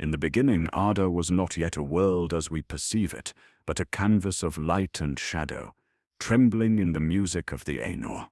In the beginning, Ada was not yet a world as we perceive it, but a canvas of light and shadow, trembling in the music of the Ainur.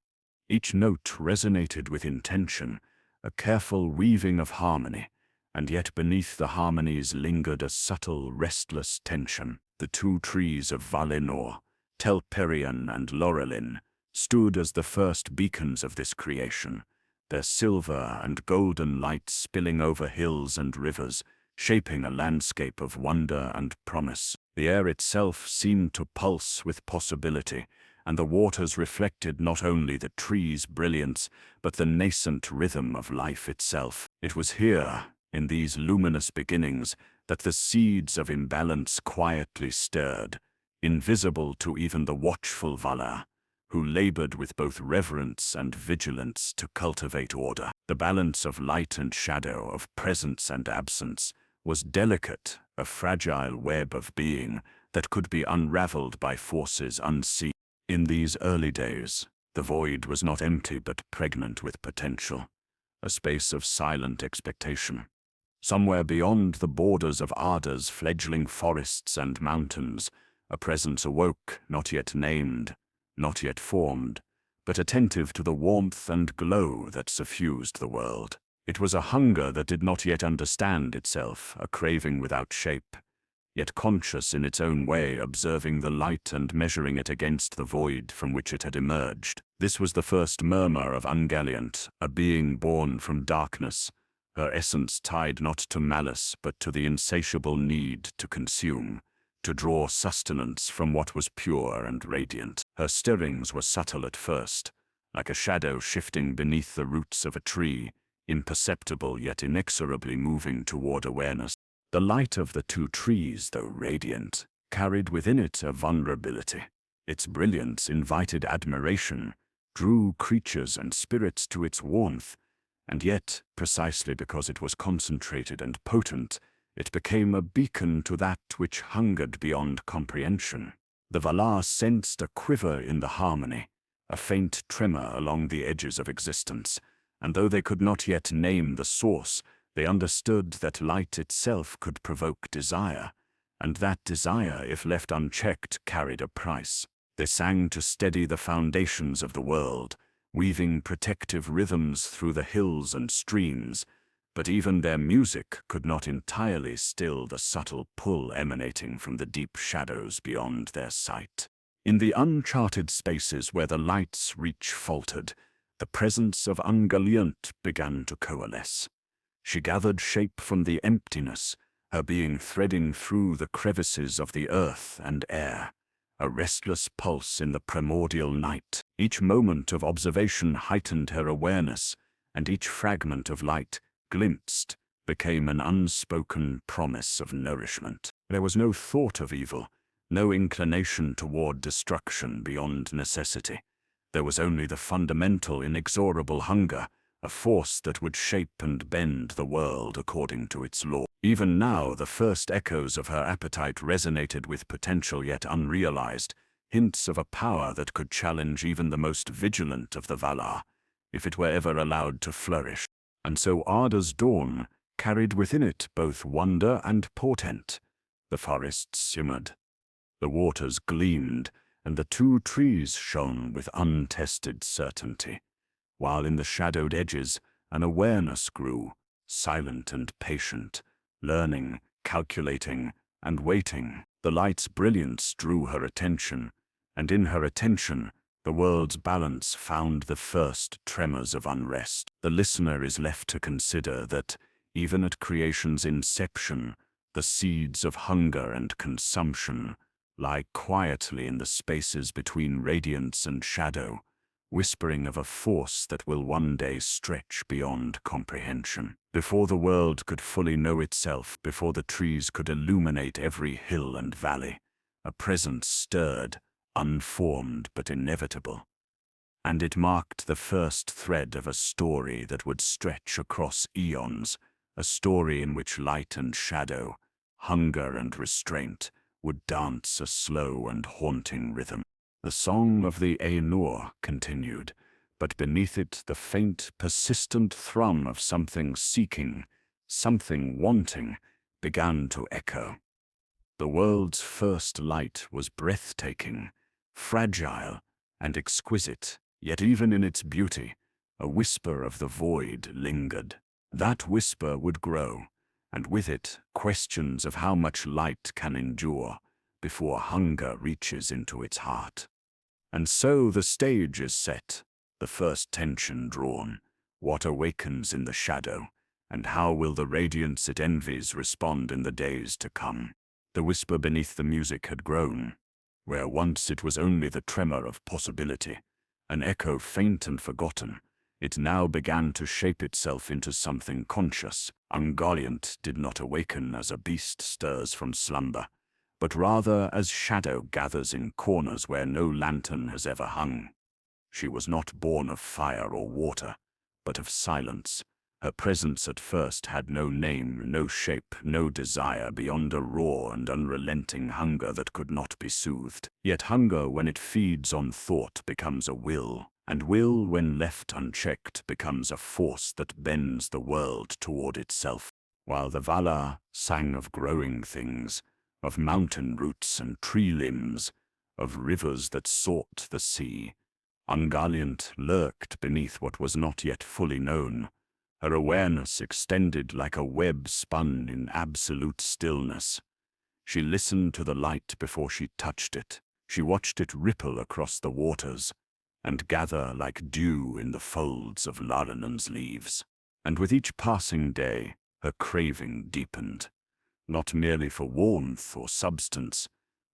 Each note resonated with intention, a careful weaving of harmony, and yet beneath the harmonies lingered a subtle, restless tension. The two trees of Valinor, Telperion and Laurelin, stood as the first beacons of this creation, their silver and golden light spilling over hills and rivers, shaping a landscape of wonder and promise. The air itself seemed to pulse with possibility, and the waters reflected not only the trees' brilliance, but the nascent rhythm of life itself. It was here, in these luminous beginnings, that the seeds of imbalance quietly stirred, invisible to even the watchful Valar, who labored with both reverence and vigilance to cultivate order. The balance of light and shadow, of presence and absence, was delicate, a fragile web of being that could be unraveled by forces unseen. In these early days, the void was not empty but pregnant with potential, a space of silent expectation. Somewhere beyond the borders of Ada's fledgling forests and mountains, a presence awoke, not yet named, not yet formed, but attentive to the warmth and glow that suffused the world. It was a hunger that did not yet understand itself, a craving without shape, yet conscious in its own way, observing the light and measuring it against the void from which it had emerged. This was the first murmur of Ungoliant, a being born from darkness, her essence tied not to malice but to the insatiable need to consume, to draw sustenance from what was pure and radiant. Her stirrings were subtle at first, like a shadow shifting beneath the roots of a tree, imperceptible yet inexorably moving toward awareness. The light of the two trees, though radiant, carried within it a vulnerability. Its brilliance invited admiration, drew creatures and spirits to its warmth, and yet, precisely because it was concentrated and potent, it became a beacon to that which hungered beyond comprehension. The Valar sensed a quiver in the harmony, a faint tremor along the edges of existence, and though they could not yet name the source, they understood that light itself could provoke desire, and that desire, if left unchecked, carried a price. They sang to steady the foundations of the world, weaving protective rhythms through the hills and streams, but even their music could not entirely still the subtle pull emanating from the deep shadows beyond their sight. In the uncharted spaces where the light's reach faltered, the presence of Ungoliant began to coalesce. She gathered shape from the emptiness, her being threading through the crevices of the earth and air, a restless pulse in the primordial night. Each moment of observation heightened her awareness, and each fragment of light, glimpsed, became an unspoken promise of nourishment. There was no thought of evil, no inclination toward destruction beyond necessity. There was only the fundamental, inexorable hunger, a force that would shape and bend the world according to its law. Even now, the first echoes of her appetite resonated with potential yet unrealized, hints of a power that could challenge even the most vigilant of the Valar, if it were ever allowed to flourish. And so Ada's dawn carried within it both wonder and portent. The forests simmered, the waters gleamed, and the two trees shone with untested certainty, while in the shadowed edges an awareness grew, silent and patient, learning, calculating, and waiting. The light's brilliance drew her attention, and in her attention, the world's balance found the first tremors of unrest. The listener is left to consider that, even at creation's inception, the seeds of hunger and consumption lie quietly in the spaces between radiance and shadow, whispering of a force that will one day stretch beyond comprehension. Before the world could fully know itself, before the trees could illuminate every hill and valley, a presence stirred, unformed but inevitable. And it marked the first thread of a story that would stretch across eons, a story in which light and shadow, hunger and restraint, would dance a slow and haunting rhythm. The song of the Ainur continued, but beneath it the faint, persistent thrum of something seeking, something wanting, began to echo. The world's first light was breathtaking, fragile, and exquisite, yet even in its beauty, a whisper of the void lingered. That whisper would grow, and with it, questions of how much light can endure before hunger reaches into its heart. And so the stage is set, the first tension drawn. What awakens in the shadow, and how will the radiance it envies respond in the days to come? The whisper beneath the music had grown, where once it was only the tremor of possibility, an echo faint and forgotten. It now began to shape itself into something conscious. Ungoliant did not awaken as a beast stirs from slumber, but rather as shadow gathers in corners where no lantern has ever hung. She was not born of fire or water, but of silence. Her presence at first had no name, no shape, no desire beyond a raw and unrelenting hunger that could not be soothed. Yet hunger, when it feeds on thought, becomes a will, and will, when left unchecked, becomes a force that bends the world toward itself. While the Valar sang of growing things, of mountain roots and tree limbs, of rivers that sought the sea, Ungoliant lurked beneath what was not yet fully known. Her awareness extended like a web spun in absolute stillness. She listened to the light before she touched it. She watched it ripple across the waters and gather like dew in the folds of Laranan's leaves. And with each passing day, her craving deepened, not merely for warmth or substance,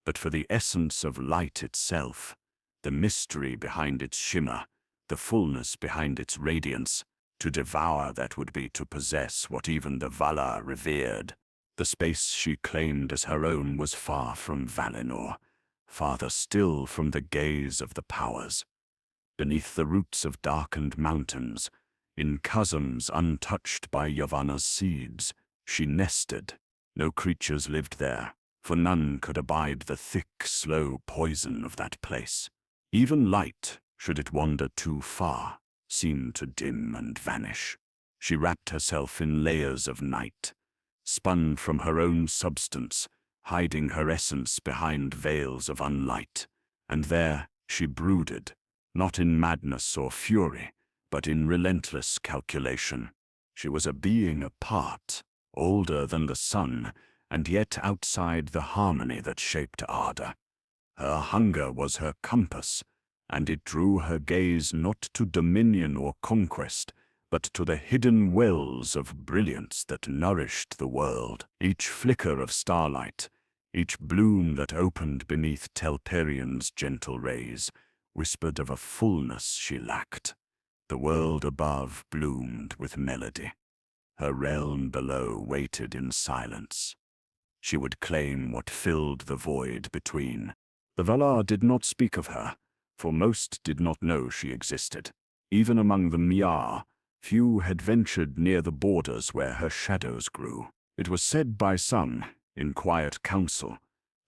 but for the essence of light itself, the mystery behind its shimmer, the fullness behind its radiance. To devour that would be to possess what even the Valar revered. The space she claimed as her own was far from Valinor, farther still from the gaze of the powers. Beneath the roots of darkened mountains, in chasms untouched by Yavanna's seeds, she nested. No creatures lived there, for none could abide the thick, slow poison of that place. Even light, should it wander too far, seemed to dim and vanish. She wrapped herself in layers of night, spun from her own substance, hiding her essence behind veils of unlight. And there she brooded, not in madness or fury, but in relentless calculation. She was a being apart, older than the sun, and yet outside the harmony that shaped ardor. Her hunger was her compass, and it drew her gaze not to dominion or conquest, but to the hidden wells of brilliance that nourished the world. Each flicker of starlight, each bloom that opened beneath Telperion's gentle rays, whispered of a fullness she lacked. The world above bloomed with melody. Her realm below waited in silence. She would claim what filled the void between. The Valar did not speak of her, for most did not know she existed. Even among the Maiar, few had ventured near the borders where her shadows grew. It was said by some, in quiet council,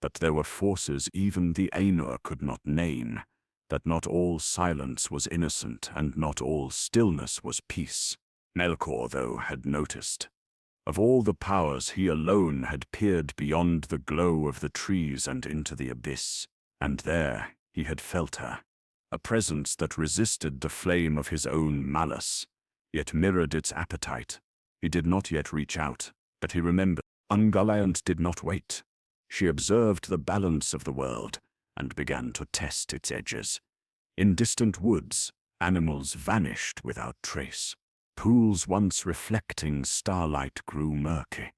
that there were forces even the Ainur could not name, that not all silence was innocent and not all stillness was peace. Melkor, though, had noticed. Of all the powers, he alone had peered beyond the glow of the trees and into the abyss, and there he had felt her, a presence that resisted the flame of his own malice, yet mirrored its appetite. He did not yet reach out, but he remembered. Ungoliant did not wait. She observed the balance of the world and began to test its edges. In distant woods, animals vanished without trace. Pools once reflecting starlight grew murky.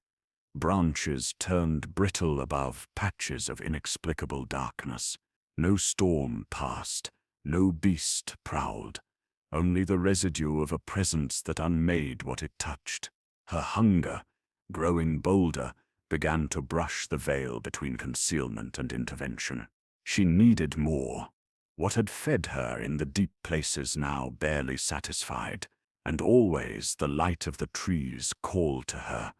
Branches turned brittle above patches of inexplicable darkness. No storm passed, no beast prowled, only the residue of a presence that unmade what it touched. Her hunger, growing bolder, began to brush the veil between concealment and intervention. She needed more. What had fed her in the deep places now barely satisfied, and always the light of the trees called to her,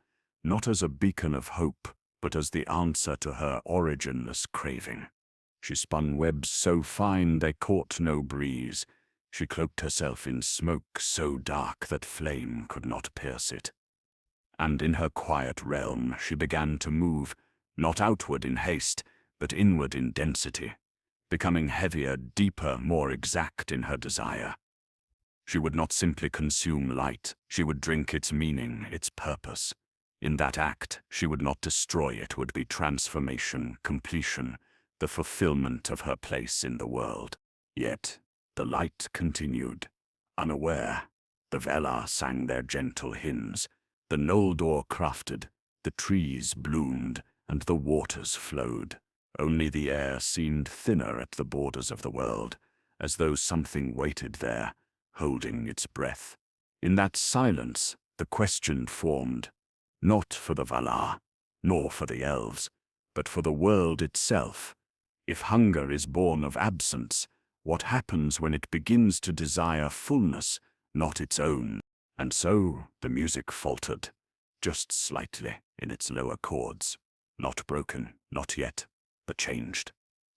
not as a beacon of hope, but as the answer to her originless craving. She spun webs so fine they caught no breeze. She cloaked herself in smoke so dark that flame could not pierce it. and in her quiet realm she began to move, not outward in haste, but inward in density, becoming heavier, deeper, more exact in her desire. She would not simply consume light, she would drink its meaning, its purpose. In that act, she would not destroy it, would be transformation, completion, the fulfillment of her place in the world. Yet, the light continued. Unaware, the Valar sang their gentle hymns, the Noldor crafted, the trees bloomed, and the waters flowed. Only the air seemed thinner at the borders of the world, as though something waited there, holding its breath. In that silence, the question formed, not for the Valar, nor for the elves, but for the world itself. If hunger is born of absence, what happens when it begins to desire fullness, not its own? And so the music faltered, just slightly in its lower chords. Not broken, not yet, but changed.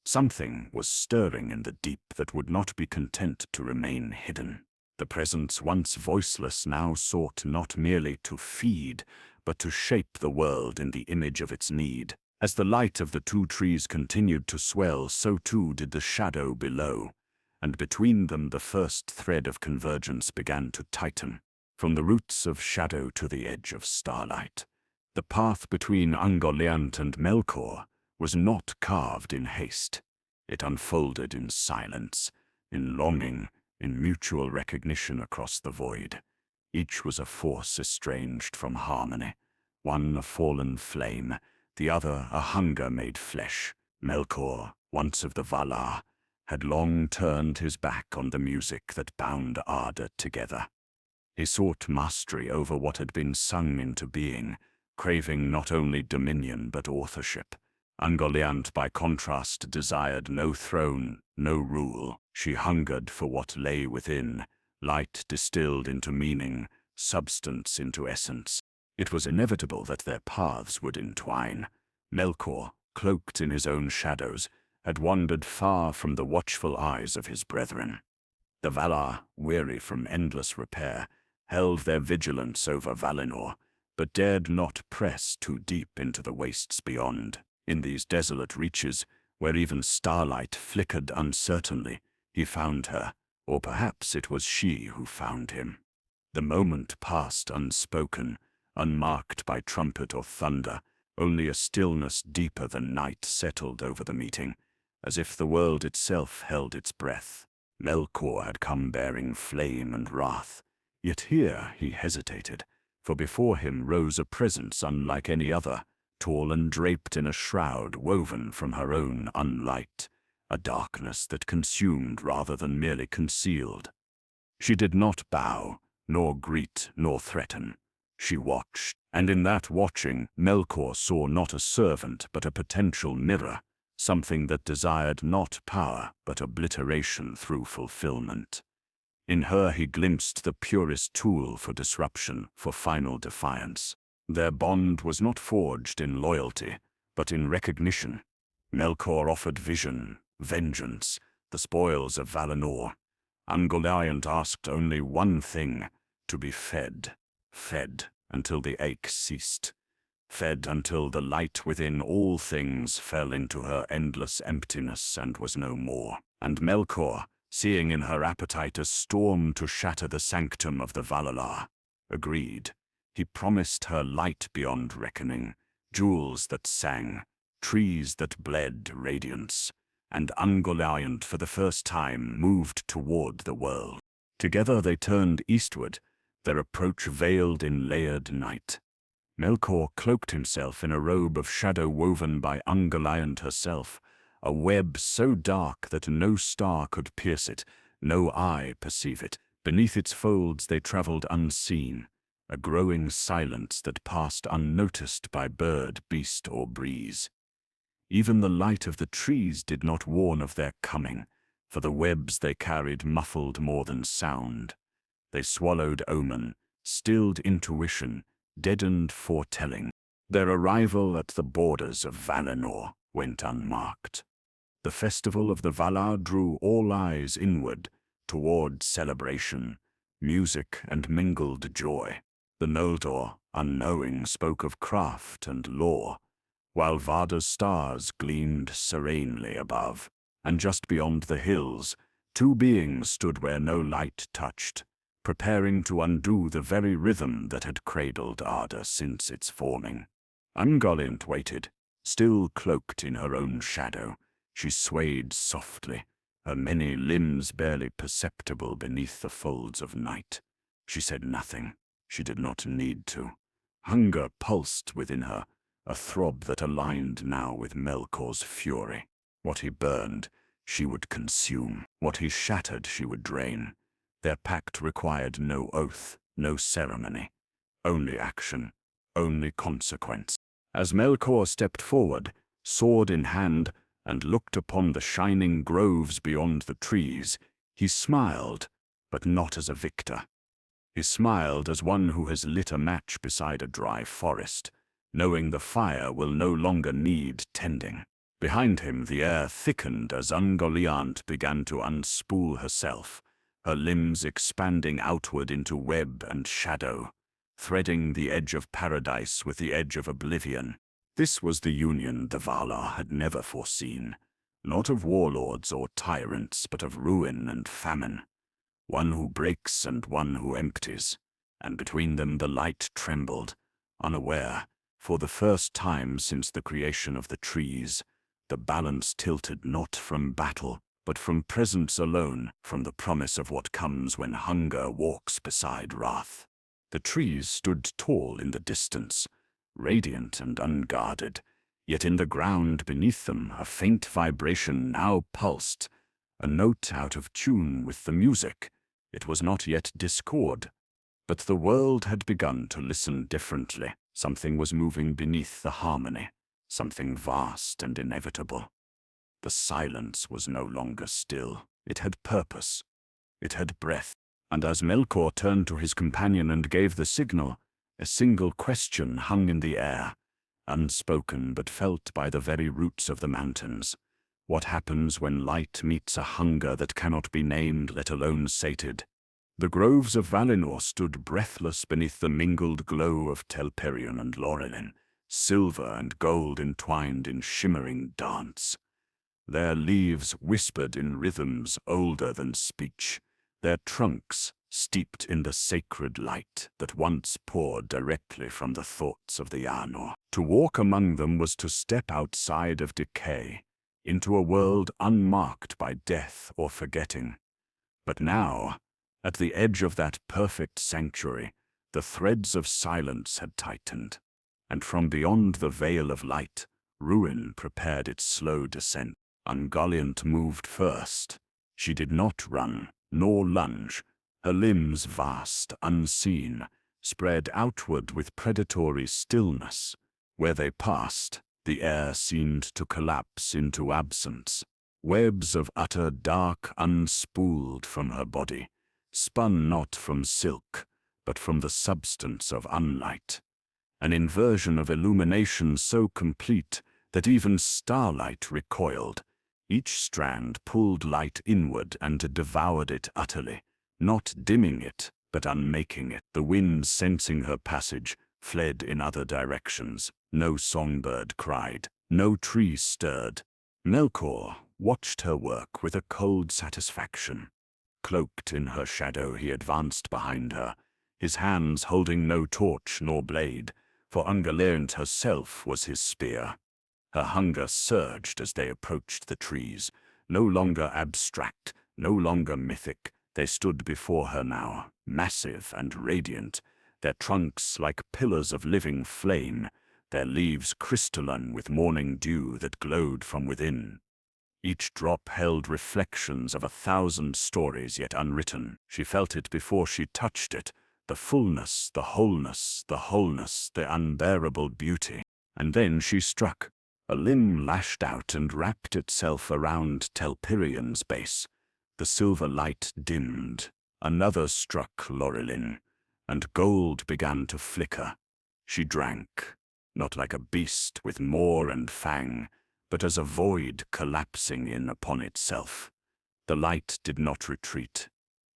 Something was stirring in the deep that would not be content to remain hidden. The presence once voiceless now sought not merely to feed, but to shape the world in the image of its need. As the light of the two trees continued to swell, so too did the shadow below, and between them the first thread of convergence began to tighten. From the roots of shadow to the edge of starlight, the path between Ungoliant and Melkor was not carved in haste. It unfolded in silence, in longing, in mutual recognition across the void. Each was a force estranged from harmony, one a fallen flame, the other a hunger made flesh. Melkor, once of the Valar, had long turned his back on the music that bound Arda together. He sought mastery over what had been sung into being, craving not only dominion but authorship. Ungoliant, by contrast, desired no throne, no rule. She hungered for what lay within, light distilled into meaning, substance into essence. It was inevitable that their paths would entwine. Melkor, cloaked in his own shadows, had wandered far from the watchful eyes of his brethren. The Valar, weary from endless repair, held their vigilance over Valinor, but dared not press too deep into the wastes beyond. In these desolate reaches, where even starlight flickered uncertainly, he found her, or perhaps it was she who found him. The moment passed unspoken, unmarked by trumpet or thunder. Only a stillness deeper than night settled over the meeting, as if the world itself held its breath. Melkor had come bearing flame and wrath, yet here he hesitated, for before him rose a presence unlike any other, tall and draped in a shroud woven from her own unlight, a darkness that consumed rather than merely concealed. She did not bow, nor greet, nor threaten. She watched, and in that watching, Melkor saw not a servant but a potential mirror, something that desired not power but obliteration through fulfillment. In her he glimpsed the purest tool for disruption, for final defiance. Their bond was not forged in loyalty, but in recognition. Melkor offered vision, vengeance, the spoils of Valinor. Ungoliant asked only one thing, to be fed. Fed until the ache ceased. Fed until the light within all things fell into her endless emptiness and was no more. And Melkor, seeing in her appetite a storm to shatter the sanctum of the Valar, agreed. He promised her light beyond reckoning, jewels that sang, trees that bled radiance, and Ungoliant for the first time moved toward the world. Together they turned eastward, their approach veiled in layered night. Melkor cloaked himself in a robe of shadow woven by Ungoliant herself, a web so dark that no star could pierce it, no eye perceive it. Beneath its folds they traveled unseen, a growing silence that passed unnoticed by bird, beast, or breeze. Even the light of the trees did not warn of their coming, for the webs they carried muffled more than sound. They swallowed omen, stilled intuition, deadened foretelling. Their arrival at the borders of Valinor went unmarked. The festival of the Valar drew all eyes inward, toward celebration, music, and mingled joy. The Noldor, unknowing, spoke of craft and lore, while Varda's stars gleamed serenely above. And just beyond the hills, two beings stood where no light touched, preparing to undo the very rhythm that had cradled Arda since its forming. Ungoliant waited, still cloaked in her own shadow. She swayed softly, her many limbs barely perceptible beneath the folds of night. She said nothing. She did not need to. Hunger pulsed within her, a throb that aligned now with Melkor's fury. What he burned, she would consume. What he shattered, she would drain. Their pact required no oath, no ceremony. Only action, only consequence. As Melkor stepped forward, sword in hand, and looked upon the shining groves beyond the trees, he smiled, but not as a victor. He smiled as one who has lit a match beside a dry forest, knowing the fire will no longer need tending. Behind him the air thickened as Ungoliant began to unspool herself, her limbs expanding outward into web and shadow, threading the edge of paradise with the edge of oblivion. This was the union the Valar had never foreseen, not of warlords or tyrants, but of ruin and famine. One who breaks and one who empties, and between them the light trembled, unaware. For the first time since the creation of the trees, the balance tilted not from battle, but from presence alone, from the promise of what comes when hunger walks beside wrath. The trees stood tall in the distance, radiant and unguarded, yet in the ground beneath them a faint vibration now pulsed, a note out of tune with the music. It was not yet discord, but the world had begun to listen differently. Something was moving beneath the harmony, something vast and inevitable. The silence was no longer still. It had purpose. It had breath. And as Melkor turned to his companion and gave the signal, a single question hung in the air, unspoken but felt by the very roots of the mountains. What happens when light meets a hunger that cannot be named, let alone sated? The groves of Valinor stood breathless beneath the mingled glow of Telperion and Lorelin, silver and gold entwined in shimmering dance. Their leaves whispered in rhythms older than speech, their trunks steeped in the sacred light that once poured directly from the thoughts of the Ainur. To walk among them was to step outside of decay, into a world unmarked by death or forgetting. But now, at the edge of that perfect sanctuary, the threads of silence had tightened, and from beyond the veil of light, ruin prepared its slow descent. Ungoliant moved first. She did not run, nor lunge. Her limbs, vast, unseen, spread outward with predatory stillness. Where they passed, the air seemed to collapse into absence. Webs of utter dark unspooled from her body, spun not from silk, but from the substance of unlight. An inversion of illumination so complete that even starlight recoiled. Each strand pulled light inward and devoured it utterly, not dimming it, but unmaking it. The wind, sensing her passage, fled in other directions. No songbird cried, no tree stirred. Melkor watched her work with a cold satisfaction. Cloaked in her shadow, he advanced behind her, his hands holding no torch nor blade, for Ungoliant herself was his spear. Her hunger surged as they approached the trees, no longer abstract, no longer mythic. They stood before her now, massive and radiant, their trunks like pillars of living flame, their leaves crystalline with morning dew that glowed from within. Each drop held reflections of 1,000 stories yet unwritten. She felt it before she touched it, the fullness, the wholeness, the unbearable beauty. And then she struck. A limb lashed out and wrapped itself around Telperion's base. The silver light dimmed. Another struck Lorelin, and gold began to flicker. She drank, not like a beast with maw and fang, but as a void collapsing in upon itself. The light did not retreat.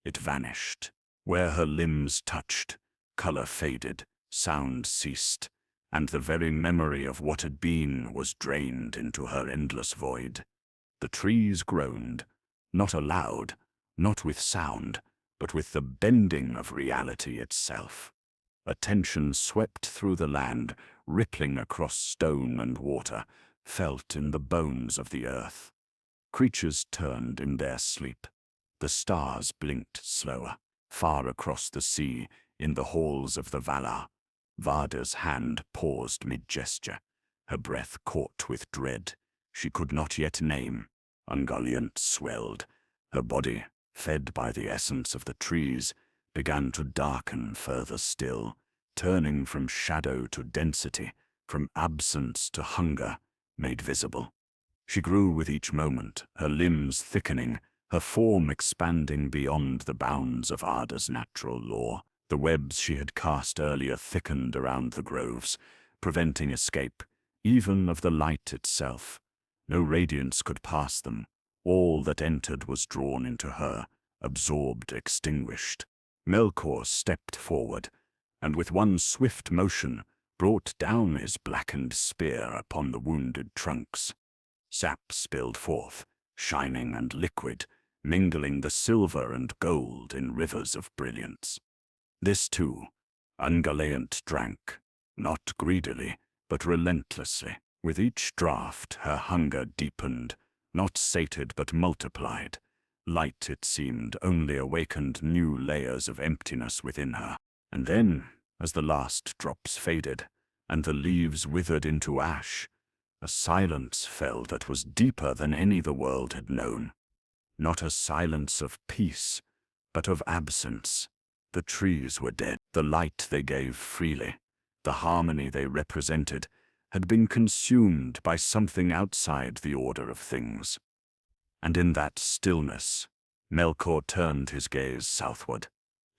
It vanished. Where her limbs touched, color faded, sound ceased, and the very memory of what had been was drained into her endless void. The trees groaned, not aloud, not with sound, but with the bending of reality itself. A tension swept through the land, rippling across stone and water, felt in the bones of the earth. Creatures turned in their sleep. The stars blinked slower, far across the sea, in the halls of the Valar. Varda's hand paused mid-gesture, her breath caught with dread she could not yet name. Ungoliant swelled. Her body, fed by the essence of the trees, began to darken further still, turning from shadow to density, from absence to hunger, made visible. She grew with each moment, her limbs thickening, her form expanding beyond the bounds of Arda's natural law. The webs she had cast earlier thickened around the groves, preventing escape, even of the light itself. No radiance could pass them. All that entered was drawn into her, absorbed, extinguished. Melkor stepped forward, and with one swift motion brought down his blackened spear upon the wounded trunks. Sap spilled forth, shining and liquid, mingling the silver and gold in rivers of brilliance. This too, Ungoliant drank, not greedily, but relentlessly. With each draught her hunger deepened, not sated but multiplied. Light, it seemed, only awakened new layers of emptiness within her. And then, as the last drops faded, and the leaves withered into ash, a silence fell that was deeper than any the world had known. Not a silence of peace, but of absence. The trees were dead. The light they gave freely, the harmony they represented, had been consumed by something outside the order of things. And in that stillness, Melkor turned his gaze southward.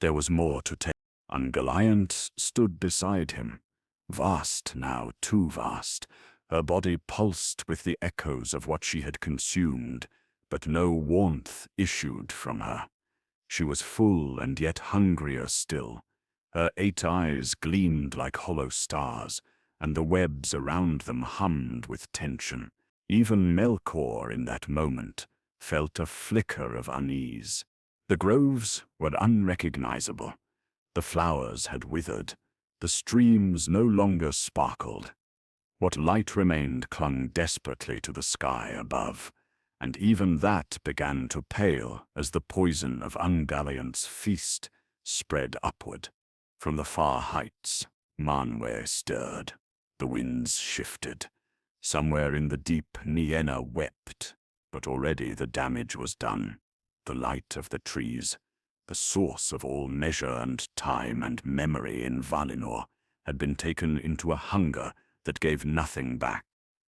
There was more to take. Ungoliant stood beside him, vast now, too vast. Her body pulsed with the echoes of what she had consumed, but no warmth issued from her. She was full and yet hungrier still. Her 8 eyes gleamed like hollow stars, and the webs around them hummed with tension. Even Melkor in that moment felt a flicker of unease. The groves were unrecognizable. The flowers had withered. The streams no longer sparkled. What light remained clung desperately to the sky above, and even that began to pale as the poison of Ungoliant's feast spread upward. From the far heights, Manwë stirred. The winds shifted. Somewhere in the deep, Nienna wept, but already the damage was done. The light of the trees, the source of all measure and time and memory in Valinor, had been taken into a hunger that gave nothing back.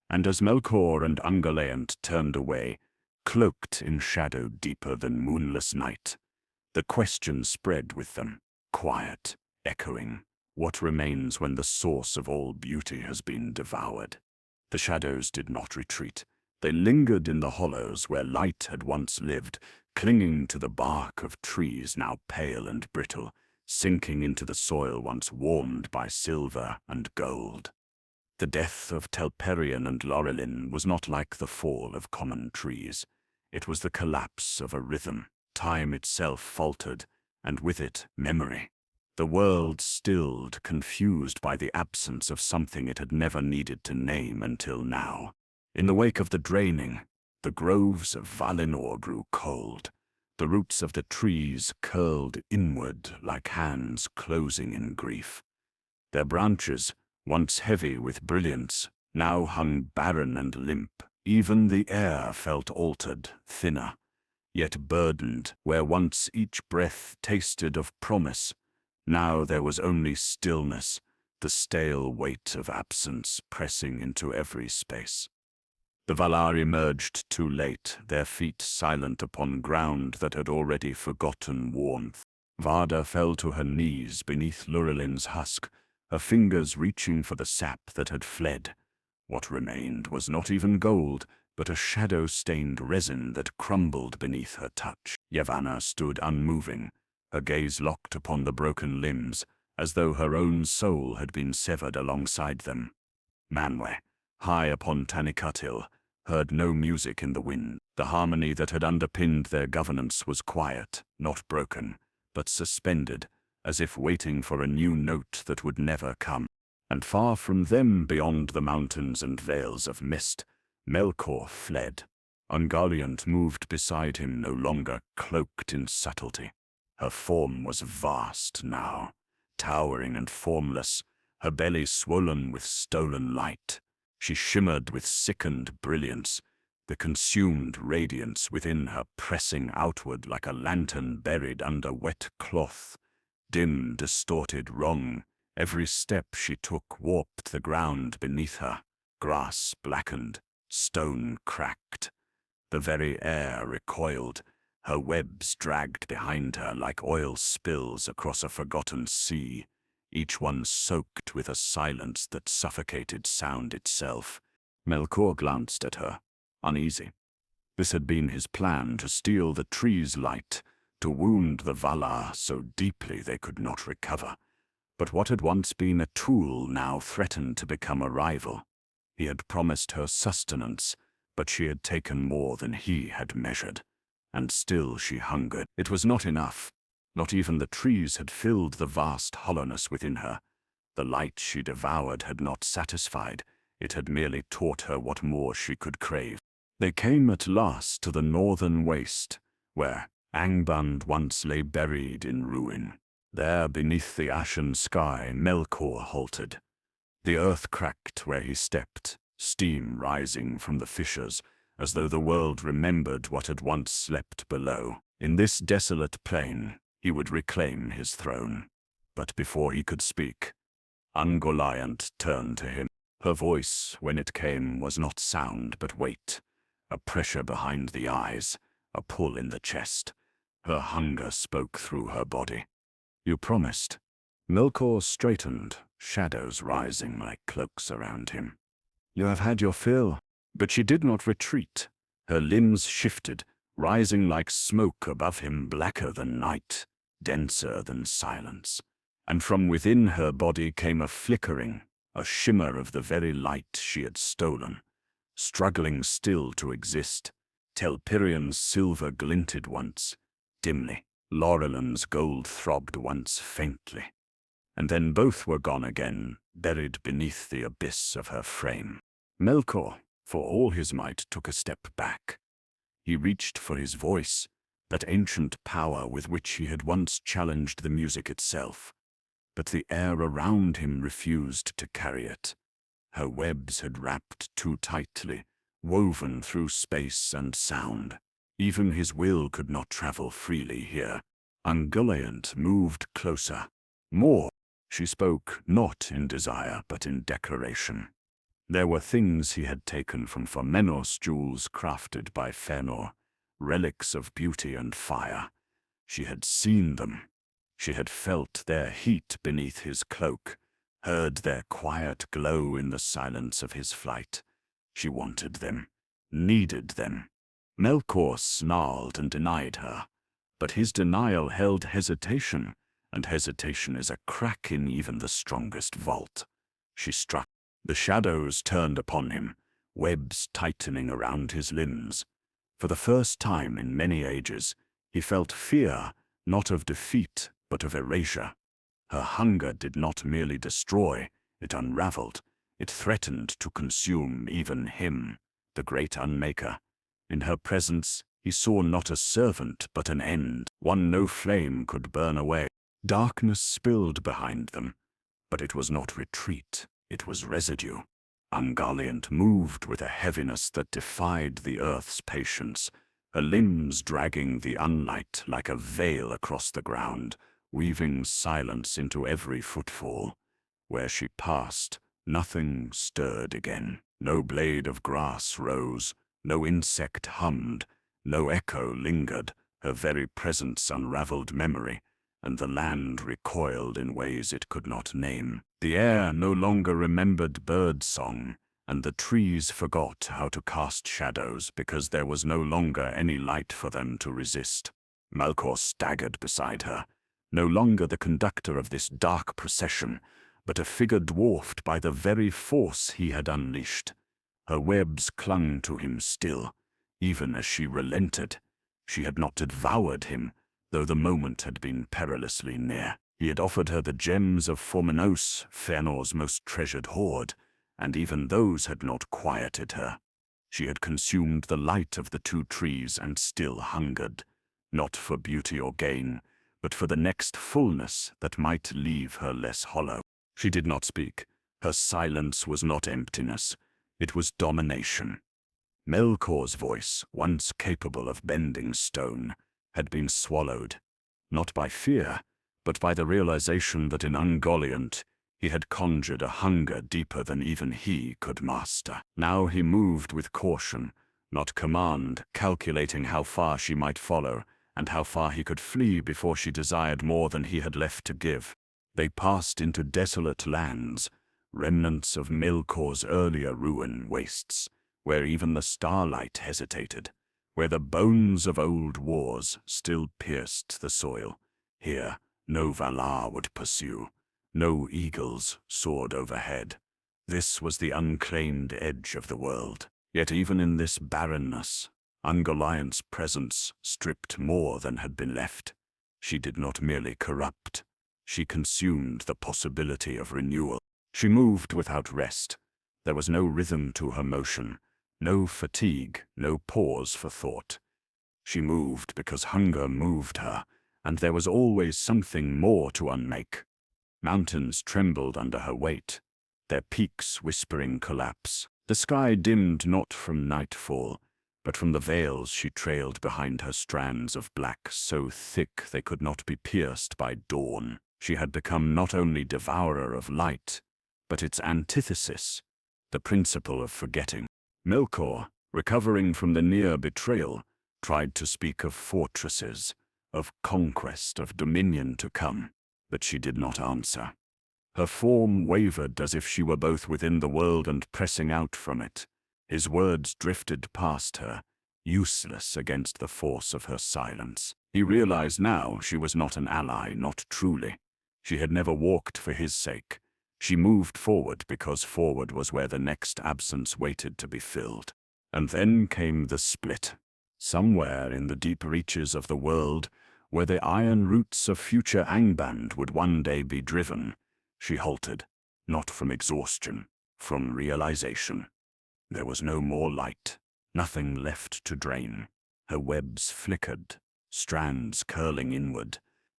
And as Melkor and Ungoliant turned away, cloaked in shadow deeper than moonless night, the question spread with them, quiet, echoing. What remains when the source of all beauty has been devoured? The shadows did not retreat. They lingered in the hollows where light had once lived, clinging to the bark of trees now pale and brittle, sinking into the soil once warmed by silver and gold. The death of Telperion and Lorelin was not like the fall of common trees. It was the collapse of a rhythm. Time itself faltered, and with it, memory. The world stilled, confused by the absence of something it had never needed to name until now. In the wake of the draining, the groves of Valinor grew cold. The roots of the trees curled inward like hands closing in grief. Their branches, once heavy with brilliance, now hung barren and limp. Even the air felt altered, thinner, yet burdened. Where once each breath tasted of promise, now there was only stillness, the stale weight of absence pressing into every space. The Valar emerged too late, their feet silent upon ground that had already forgotten warmth. Varda fell to her knees beneath Lurilin's husk, her fingers reaching for the sap that had fled. What remained was not even gold, but a shadow-stained resin that crumbled beneath her touch. Yavanna stood unmoving, her gaze locked upon the broken limbs, as though her own soul had been severed alongside them. Manwe, high upon Tanikatil, heard no music in the wind. The harmony that had underpinned their governance was quiet, not broken, but suspended, as if waiting for a new note that would never come. And far from them, beyond the mountains and veils of mist, Melkor fled. Ungoliant moved beside him, no longer cloaked in subtlety. Her form was vast now, towering and formless, her belly swollen with stolen light. She shimmered with sickened brilliance, the consumed radiance within her pressing outward like a lantern buried under wet cloth. Dim, distorted, wrong, every step she took warped the ground beneath her. Grass blackened, stone cracked. The very air recoiled, her webs dragged behind her like oil spills across a forgotten sea, each one soaked with a silence that suffocated sound itself. Melkor glanced at her, uneasy. This had been his plan, to steal the tree's light, to wound the Valar so deeply they could not recover. But what had once been a tool now threatened to become a rival. He had promised her sustenance, but she had taken more than he had measured. And still she hungered. It was not enough. Not even the trees had filled the vast hollowness within her. The light she devoured had not satisfied. It had merely taught her what more she could crave. They came at last to the northern waste, where Angband once lay buried in ruin. There, beneath the ashen sky, Melkor halted. The earth cracked where he stepped, steam rising from the fissures, as though the world remembered what had once slept below. In this desolate plain, he would reclaim his throne. But before he could speak, Ungoliant turned to him. Her voice, when it came, was not sound but weight, a pressure behind the eyes, a pull in the chest. Her hunger spoke through her body. "You promised." Melkor straightened, shadows rising like cloaks around him. "You have had your fill." But she did not retreat. Her limbs shifted, rising like smoke above him, blacker than night, denser than silence. And from within her body came a flickering, a shimmer of the very light she had stolen, struggling still to exist. Telperian's silver glinted once, dimly. Laurelin's gold throbbed once faintly. And then both were gone again, buried beneath the abyss of her frame. Melkor, for all his might, took a step back. He reached for his voice, that ancient power with which he had once challenged the music itself. But the air around him refused to carry it. Her webs had wrapped too tightly, woven through space and sound. Even his will could not travel freely here. Ungoliant moved closer. More. She spoke not in desire but in declaration. There were things he had taken from Formenor's jewels crafted by Fëanor, relics of beauty and fire. She had seen them. She had felt their heat beneath his cloak, heard their quiet glow in the silence of his flight. She wanted them, needed them. Melkor snarled and denied her, but his denial held hesitation, and hesitation is a crack in even the strongest vault. She struck. The shadows turned upon him, webs tightening around his limbs. For the first time in many ages, he felt fear, not of defeat, but of erasure. Her hunger did not merely destroy, it unraveled. It threatened to consume even him, the great Unmaker. In her presence, he saw not a servant but an end, one no flame could burn away. Darkness spilled behind them, but it was not retreat, it was residue. Ungoliant moved with a heaviness that defied the earth's patience, her limbs dragging the unlight like a veil across the ground, weaving silence into every footfall. Where she passed, nothing stirred again. No blade of grass rose, no insect hummed, no echo lingered. Her very presence unraveled memory, and the land recoiled in ways it could not name. The air no longer remembered bird song, and the trees forgot how to cast shadows because there was no longer any light for them to resist. Melkor staggered beside her, no longer the conductor of this dark procession, but a figure dwarfed by the very force he had unleashed. Her webs clung to him still, even as she relented. She had not devoured him, though the moment had been perilously near. He had offered her the gems of Formenos, Fëanor's most treasured hoard, and even those had not quieted her. She had consumed the light of the two trees and still hungered, not for beauty or gain, but for the next fullness that might leave her less hollow. She did not speak. Her silence was not emptiness. It was domination. Melkor's voice, once capable of bending stone, had been swallowed, not by fear, but by the realization that in Ungoliant he had conjured a hunger deeper than even he could master. Now he moved with caution, not command, calculating how far she might follow, and how far he could flee before she desired more than he had left to give. They passed into desolate lands, remnants of Melkor's earlier ruin wastes, where even the starlight hesitated, where the bones of old wars still pierced the soil. Here, no Valar would pursue. No eagles soared overhead. This was the unclaimed edge of the world. Yet even in this barrenness, Ungoliant's presence stripped more than had been left. She did not merely corrupt. She consumed the possibility of renewal. She moved without rest. There was no rhythm to her motion, no fatigue, no pause for thought. She moved because hunger moved her, and there was always something more to unmake. Mountains trembled under her weight, their peaks whispering collapse. The sky dimmed not from nightfall, but from the veils she trailed behind her, strands of black so thick they could not be pierced by dawn. She had become not only devourer of light, but its antithesis, the principle of forgetting. Melkor, recovering from the near betrayal, tried to speak of fortresses, of conquest, of dominion to come, but she did not answer. Her form wavered as if she were both within the world and pressing out from it. His words drifted past her, useless against the force of her silence. He realized now she was not an ally, not truly. She had never walked for his sake. She moved forward because forward was where the next absence waited to be filled. And then came the split. Somewhere in the deep reaches of the world, where the iron roots of future Angband would one day be driven, she halted, not from exhaustion, from realization. There was no more light, nothing left to drain. Her webs flickered, strands curling inward.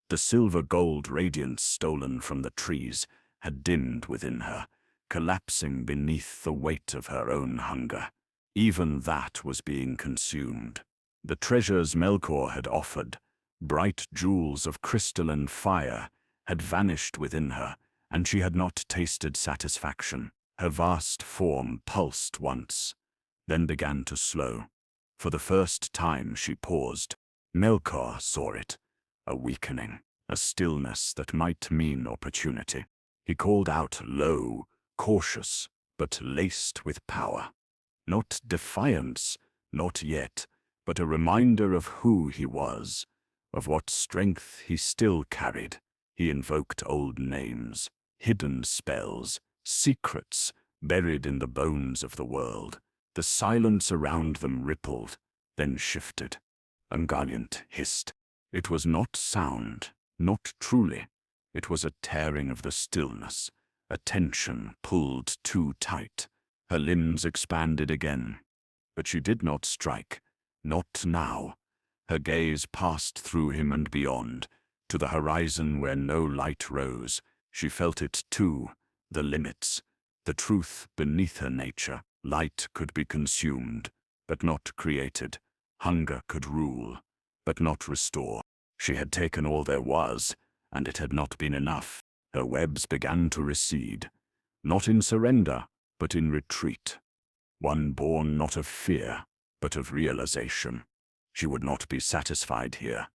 The silver-gold radiance stolen from the trees had dimmed within her, collapsing beneath the weight of her own hunger. Even that was being consumed. The treasures Melkor had offered, bright jewels of crystalline fire, had vanished within her, and she had not tasted satisfaction. Her vast form pulsed once, then began to slow. For the first time she paused. Melkor saw it, a weakening, a stillness that might mean opportunity. He called out low, cautious, but laced with power. Not defiance, not yet, but a reminder of who he was, of what strength he still carried. He invoked old names, hidden spells, secrets buried in the bones of the world. The silence around them rippled, then shifted. Ungoliant hissed. It was not sound, not truly. It was a tearing of the stillness, a tension pulled too tight. Her limbs expanded again, but she did not strike, not now. Her gaze passed through him and beyond, to the horizon where no light rose. She felt it too, the limits, the truth beneath her nature. Light could be consumed, but not created. Hunger could rule, but not restore. She had taken all there was, and it had not been enough. Her webs began to recede, not in surrender, but in retreat. One born not of fear, but of realization. She would not be satisfied here.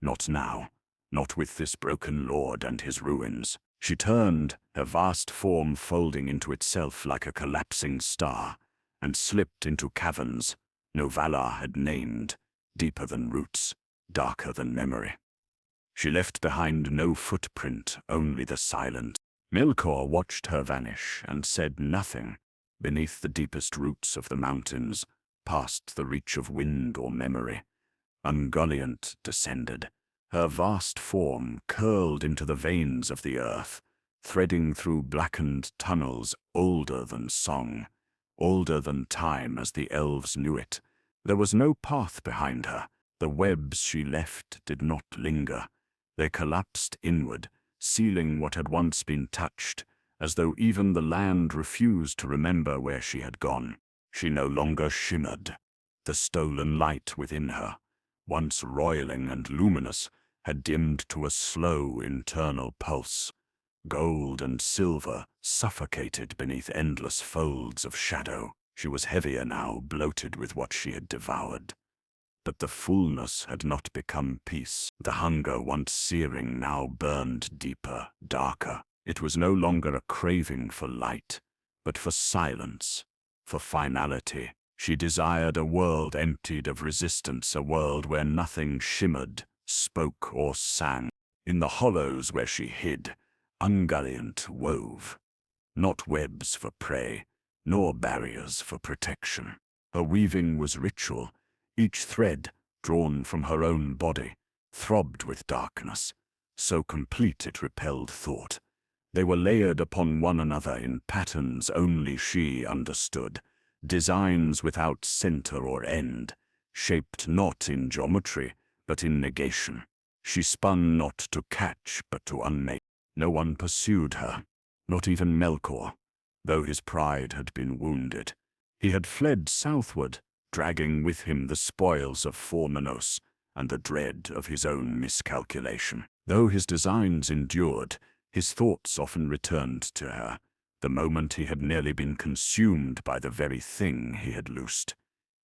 Not now. Not with this broken lord and his ruins. She turned, her vast form folding into itself like a collapsing star, and slipped into caverns no Valar had named, deeper than roots, darker than memory. She left behind no footprint, only the silence. Melkor watched her vanish and said nothing. Beneath the deepest roots of the mountains, past the reach of wind or memory, Ungoliant descended. Her vast form curled into the veins of the earth, threading through blackened tunnels older than song, older than time as the elves knew it. There was no path behind her. The webs she left did not linger. They collapsed inward, sealing what had once been touched, as though even the land refused to remember where she had gone. She no longer shimmered. The stolen light within her, once roiling and luminous, had dimmed to a slow internal pulse. Gold and silver suffocated beneath endless folds of shadow. She was heavier now, bloated with what she had devoured. But the fullness had not become peace. The hunger once searing now burned deeper, darker. It was no longer a craving for light, but for silence, for finality. She desired a world emptied of resistance, a world where nothing shimmered, spoke, or sang. In the hollows where she hid, Ungoliant wove, not webs for prey, nor barriers for protection. Her weaving was ritual. Each thread, drawn from her own body, throbbed with darkness, so complete it repelled thought. They were layered upon one another in patterns only she understood, designs without center or end, shaped not in geometry, but in negation. She spun not to catch, but to unmake. No one pursued her, not even Melkor, though his pride had been wounded. He had fled southward, dragging with him the spoils of Formenos and the dread of his own miscalculation. Though his designs endured, his thoughts often returned to her, the moment he had nearly been consumed by the very thing he had loosed.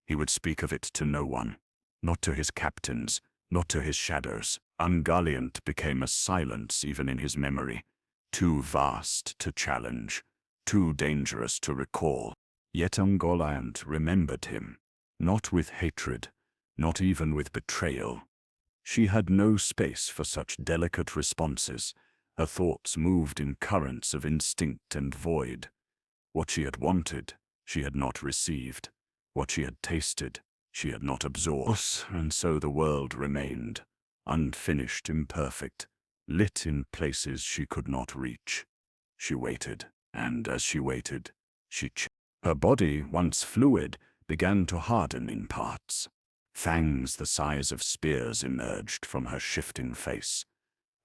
He would speak of it to no one, not to his captains, not to his shadows. Ungoliant became a silence even in his memory, too vast to challenge, too dangerous to recall. Yet Ungoliant remembered him, not with hatred, not even with betrayal. She had no space for such delicate responses. Her thoughts moved in currents of instinct and void. What she had wanted, she had not received. What she had tasted, she had not absorbed. And so the world remained, unfinished, imperfect, lit in places she could not reach. She waited, and as she waited, she changed. Her body, once fluid, began to harden in parts. Fangs the size of spears emerged from her shifting face.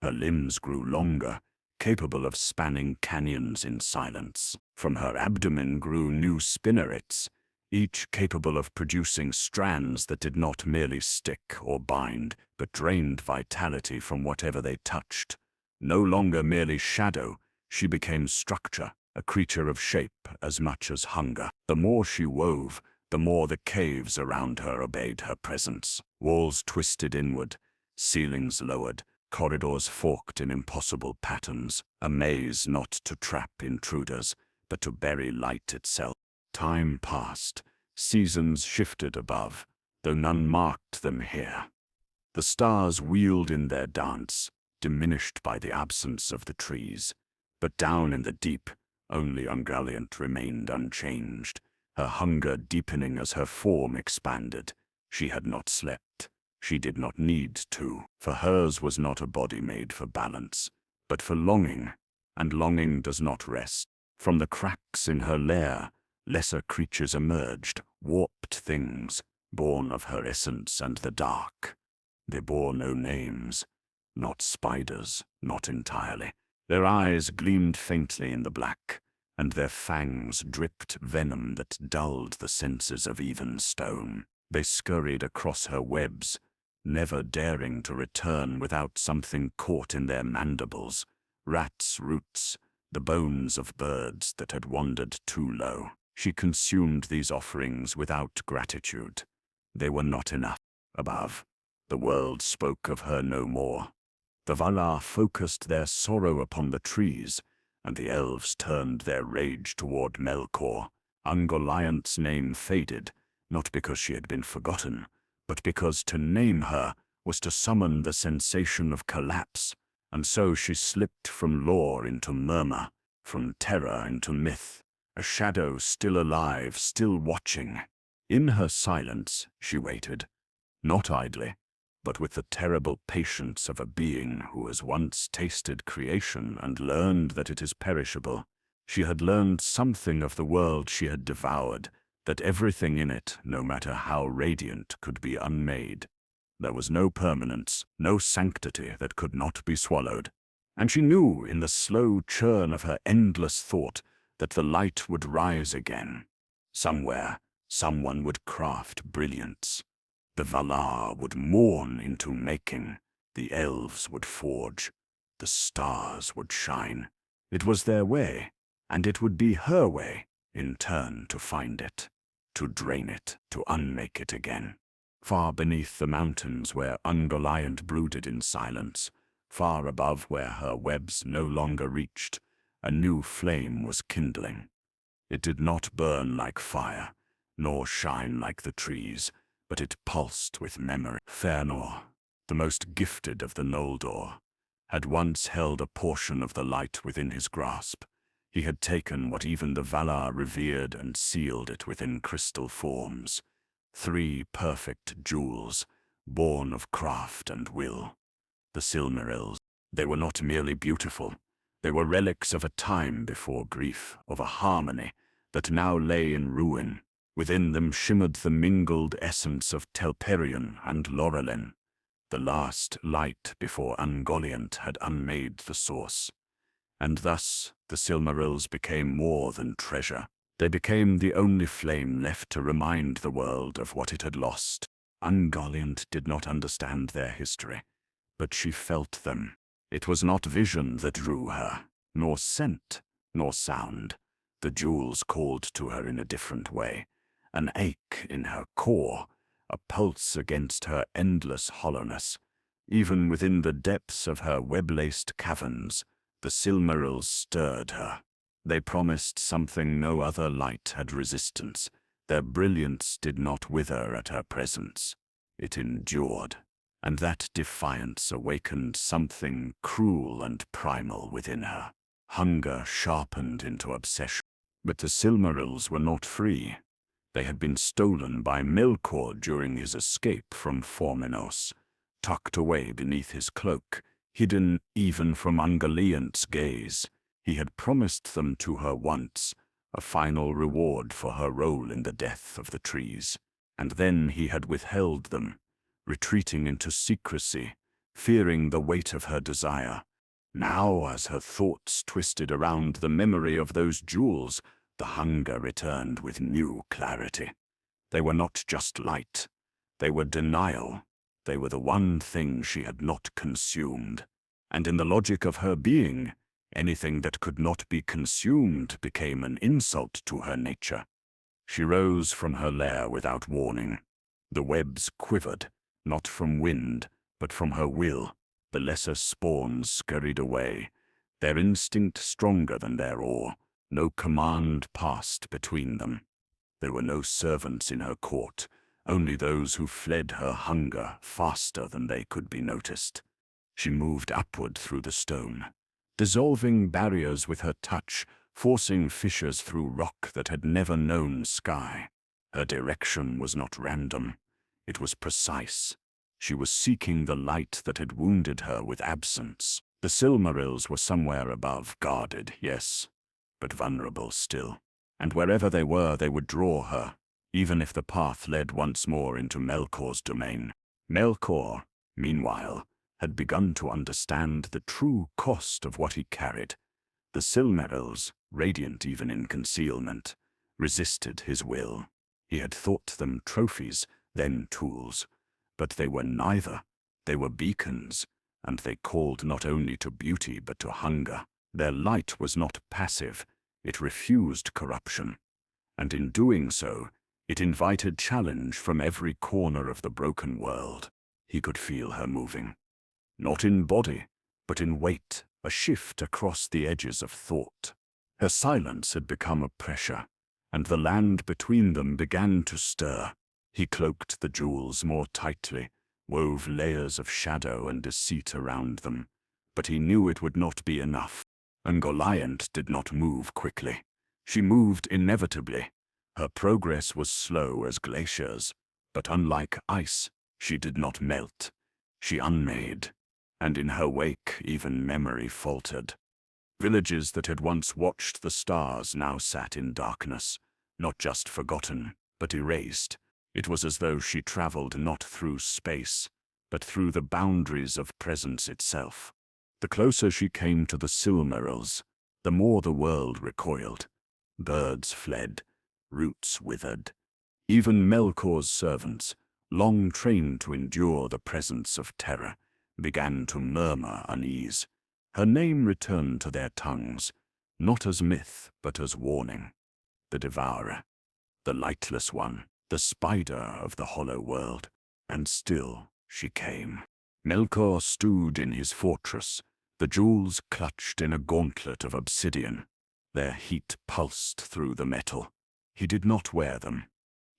Her limbs grew longer, capable of spanning canyons in silence. From her abdomen grew new spinnerets, each capable of producing strands that did not merely stick or bind, but drained vitality from whatever they touched. No longer merely shadow, she became structure, a creature of shape as much as hunger. The more she wove, the more the caves around her obeyed her presence. Walls twisted inward, ceilings lowered, corridors forked in impossible patterns, a maze not to trap intruders, but to bury light itself. Time passed, seasons shifted above, though none marked them here. The stars wheeled in their dance, diminished by the absence of the trees. But down in the deep, only Ungoliant remained unchanged, her hunger deepening as her form expanded. She had not slept. She did not need to, for hers was not a body made for balance, but for longing, and longing does not rest. From the cracks in her lair, lesser creatures emerged, warped things, born of her essence and the dark. They bore no names, not spiders, not entirely. Their eyes gleamed faintly in the black, and their fangs dripped venom that dulled the senses of even stone. They scurried across her webs, never daring to return without something caught in their mandibles, rats' roots, the bones of birds that had wandered too low. She consumed these offerings without gratitude. They were not enough. Above, the world spoke of her no more. The Valar focused their sorrow upon the trees, and the elves turned their rage toward Melkor. Ungoliant's name faded, not because she had been forgotten, but because to name her was to summon the sensation of collapse, and so she slipped from lore into murmur, from terror into myth, a shadow still alive, still watching. In her silence, she waited, not idly, but with the terrible patience of a being who has once tasted creation and learned that it is perishable. She had learned something of the world she had devoured, that everything in it, no matter how radiant, could be unmade. There was no permanence, no sanctity that could not be swallowed. And she knew in the slow churn of her endless thought that the light would rise again. Somewhere, someone would craft brilliance. The Valar would mourn into making. The elves would forge. The stars would shine. It was their way, and it would be her way, in turn, to find it, to drain it, to unmake it again. Far beneath the mountains where Ungoliant brooded in silence, far above where her webs no longer reached, a new flame was kindling. It did not burn like fire, nor shine like the trees, but it pulsed with memory. Fëanor, the most gifted of the Noldor, had once held a portion of the light within his grasp. He had taken what even the Valar revered and sealed it within crystal forms. 3 perfect jewels, born of craft and will. The Silmarils. They were not merely beautiful. They were relics of a time before grief, of a harmony that now lay in ruin. Within them shimmered the mingled essence of Telperion and Lorelin, the last light before Ungoliant had unmade the source. And thus, the Silmarils became more than treasure. They became the only flame left to remind the world of what it had lost. Ungoliant did not understand their history, but she felt them. It was not vision that drew her, nor scent, nor sound. The jewels called to her in a different way, an ache in her core, a pulse against her endless hollowness. Even within the depths of her web-laced caverns, the Silmarils stirred her. They promised something no other light had resistance. Their brilliance did not wither at her presence. It endured, and that defiance awakened something cruel and primal within her. Hunger sharpened into obsession. But the Silmarils were not free. They had been stolen by Melkor during his escape from Formenos, tucked away beneath his cloak, hidden even from Ungoliant's gaze. He had promised them to her once, a final reward for her role in the death of the trees. And then he had withheld them, retreating into secrecy, fearing the weight of her desire. Now, as her thoughts twisted around the memory of those jewels, the hunger returned with new clarity. They were not just light. They were denial. They were the one thing she had not consumed. And in the logic of her being, anything that could not be consumed became an insult to her nature. She rose from her lair without warning. The webs quivered, not from wind, but from her will. The lesser spawns scurried away, their instinct stronger than their awe. No command passed between them. There were no servants in her court, only those who fled her hunger faster than they could be noticed. She moved upward through the stone, dissolving barriers with her touch, forcing fissures through rock that had never known sky. Her direction was not random. It was precise. She was seeking the light that had wounded her with absence. The Silmarils were somewhere above, guarded, yes, but vulnerable still. And wherever they were, they would draw her, even if the path led once more into Melkor's domain. Melkor, meanwhile, had begun to understand the true cost of what he carried. The Silmarils, radiant even in concealment, resisted his will. He had thought them trophies, then tools. But they were neither. They were beacons, and they called not only to beauty but to hunger. Their light was not passive. It refused corruption. And in doing so, it invited challenge from every corner of the broken world. He could feel her moving. Not in body, but in weight, a shift across the edges of thought. Her silence had become a pressure, and the land between them began to stir. He cloaked the jewels more tightly, wove layers of shadow and deceit around them. But he knew it would not be enough. Ungoliant did not move quickly. She moved inevitably. Her progress was slow as glaciers, but unlike ice, she did not melt. She unmade, and in her wake even memory faltered. Villages that had once watched the stars now sat in darkness, not just forgotten, but erased. It was as though she traveled not through space, but through the boundaries of presence itself. The closer she came to the Silmarils, the more the world recoiled. Birds fled, roots withered. Even Melkor's servants, long trained to endure the presence of terror, began to murmur unease. Her name returned to their tongues, not as myth, but as warning. The Devourer, the lightless one, the spider of the hollow world. And still she came. Melkor stood in his fortress, the jewels clutched in a gauntlet of obsidian. Their heat pulsed through the metal. He did not wear them.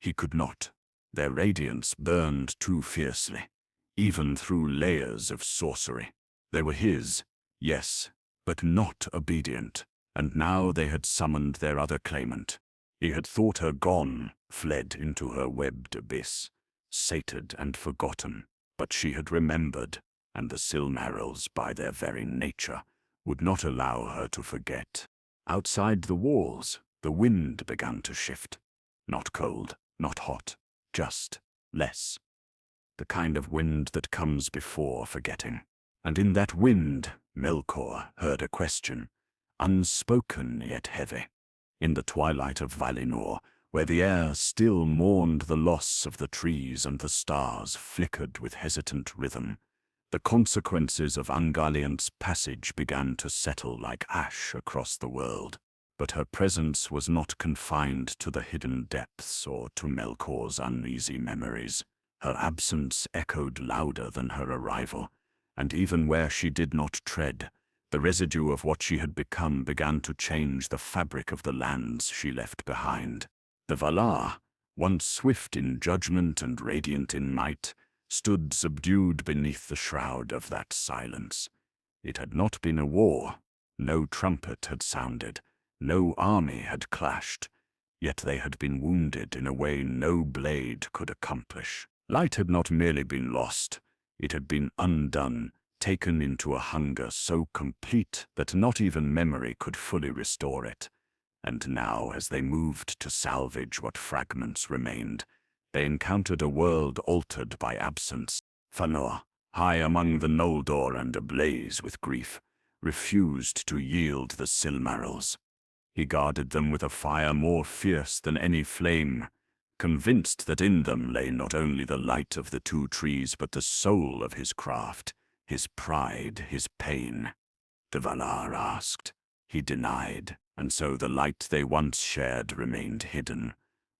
He could not. Their radiance burned too fiercely, even through layers of sorcery. They were his, yes, but not obedient, and now they had summoned their other claimant. He had thought her gone, fled into her webbed abyss, sated and forgotten, but she had remembered, and the Silmarils, by their very nature, would not allow her to forget. Outside the walls, the wind began to shift. Not cold, not hot, just less. The kind of wind that comes before forgetting. And in that wind, Melkor heard a question, unspoken yet heavy. In the twilight of Valinor, where the air still mourned the loss of the trees and the stars flickered with hesitant rhythm, the consequences of Ungoliant's passage began to settle like ash across the world. But her presence was not confined to the hidden depths or to Melkor's uneasy memories. Her absence echoed louder than her arrival, and even where she did not tread, the residue of what she had become began to change the fabric of the lands she left behind. The Valar, once swift in judgment and radiant in might, stood subdued beneath the shroud of that silence. It had not been a war. No trumpet had sounded. No army had clashed. Yet they had been wounded in a way no blade could accomplish. Light had not merely been lost. It had been undone, taken into a hunger so complete that not even memory could fully restore it. And now, as they moved to salvage what fragments remained, they encountered a world altered by absence. Fëanor, high among the Noldor and ablaze with grief, refused to yield the Silmarils. He guarded them with a fire more fierce than any flame, convinced that in them lay not only the light of the two trees but the soul of his craft, his pride, his pain. The Valar asked. He denied, and so the light they once shared remained hidden,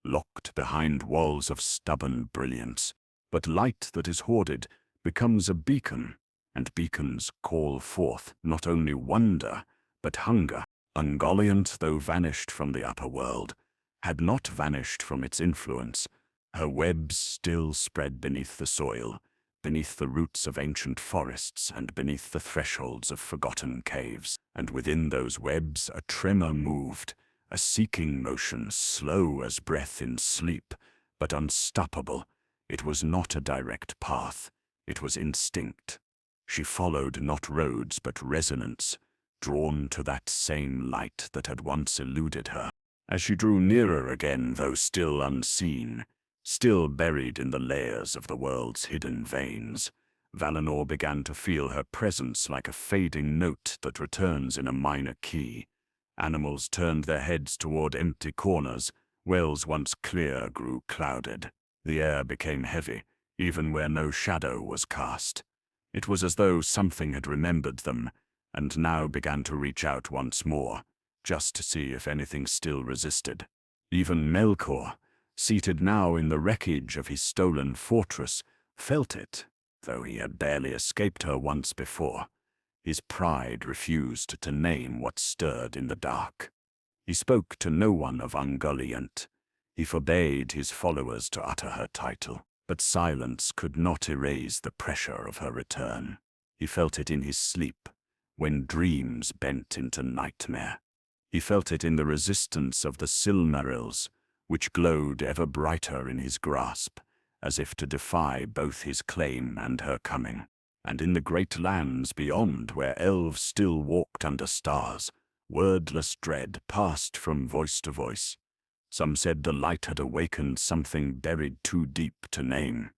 locked behind walls of stubborn brilliance. But light that is hoarded becomes a beacon, and beacons call forth not only wonder, but hunger. Ungoliant, though vanished from the upper world, had not vanished from its influence. Her webs still spread beneath the soil, beneath the roots of ancient forests and beneath the thresholds of forgotten caves. And within those webs a tremor moved, a seeking motion, slow as breath in sleep, but unstoppable. It was not a direct path. It was instinct. She followed not roads but resonance, drawn to that same light that had once eluded her. As she drew nearer again, though still unseen, still buried in the layers of the world's hidden veins, Valinor began to feel her presence like a fading note that returns in a minor key. Animals turned their heads toward empty corners. Wells once clear grew clouded. The air became heavy, even where no shadow was cast. It was as though something had remembered them, and now began to reach out once more, just to see if anything still resisted. Even Melkor, seated now in the wreckage of his stolen fortress, felt it, though he had barely escaped her once before. His pride refused to name what stirred in the dark. He spoke to no one of Ungoliant. He forbade his followers to utter her title. But silence could not erase the pressure of her return. He felt it in his sleep, when dreams bent into nightmare. He felt it in the resistance of the Silmarils, which glowed ever brighter in his grasp, as if to defy both his claim and her coming. And in the great lands beyond, where elves still walked under stars, wordless dread passed from voice to voice. Some said the light had awakened something buried too deep to name.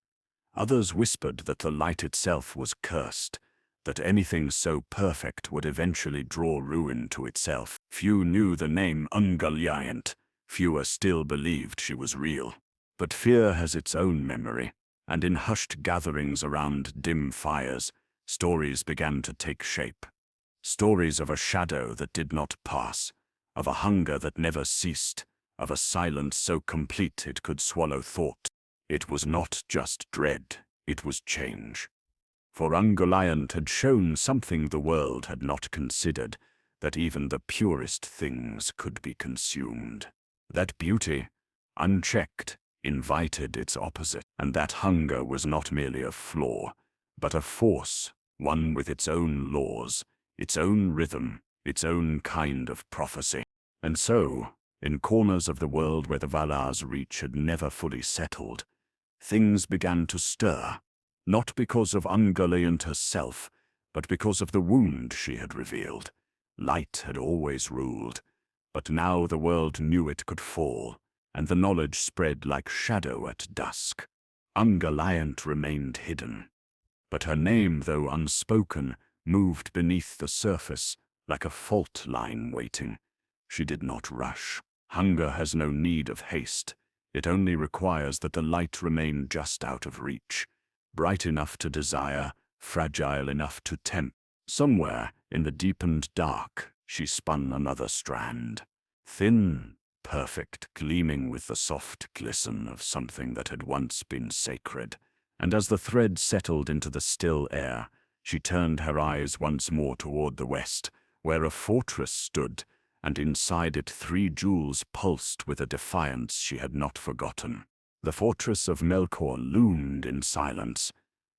Others whispered that the light itself was cursed, that anything so perfect would eventually draw ruin to itself. Few knew the name Ungoliant, fewer still believed she was real. But fear has its own memory, and in hushed gatherings around dim fires, stories began to take shape. Stories of a shadow that did not pass, of a hunger that never ceased, of a silence so complete it could swallow thought. It was not just dread, it was change. For Ungoliant had shown something the world had not considered, that even the purest things could be consumed. That beauty, unchecked, invited its opposite, and that hunger was not merely a flaw, but a force, one with its own laws, its own rhythm, its own kind of prophecy. And so, in corners of the world where the Valar's reach had never fully settled, things began to stir, not because of Ungoliant herself, but because of the wound she had revealed. Light had always ruled, but now the world knew it could fall, and the knowledge spread like shadow at dusk. Ungoliant remained hidden, but her name, though unspoken, moved beneath the surface like a fault line waiting. She did not rush. Hunger has no need of haste. It only requires that the light remain just out of reach, bright enough to desire, fragile enough to tempt. Somewhere in the deepened dark, she spun another strand, thin, perfect, gleaming with the soft glisten of something that had once been sacred. And as the thread settled into the still air, she turned her eyes once more toward the west, where a fortress stood, and inside it 3 jewels pulsed with a defiance she had not forgotten. The fortress of Melkor loomed in silence,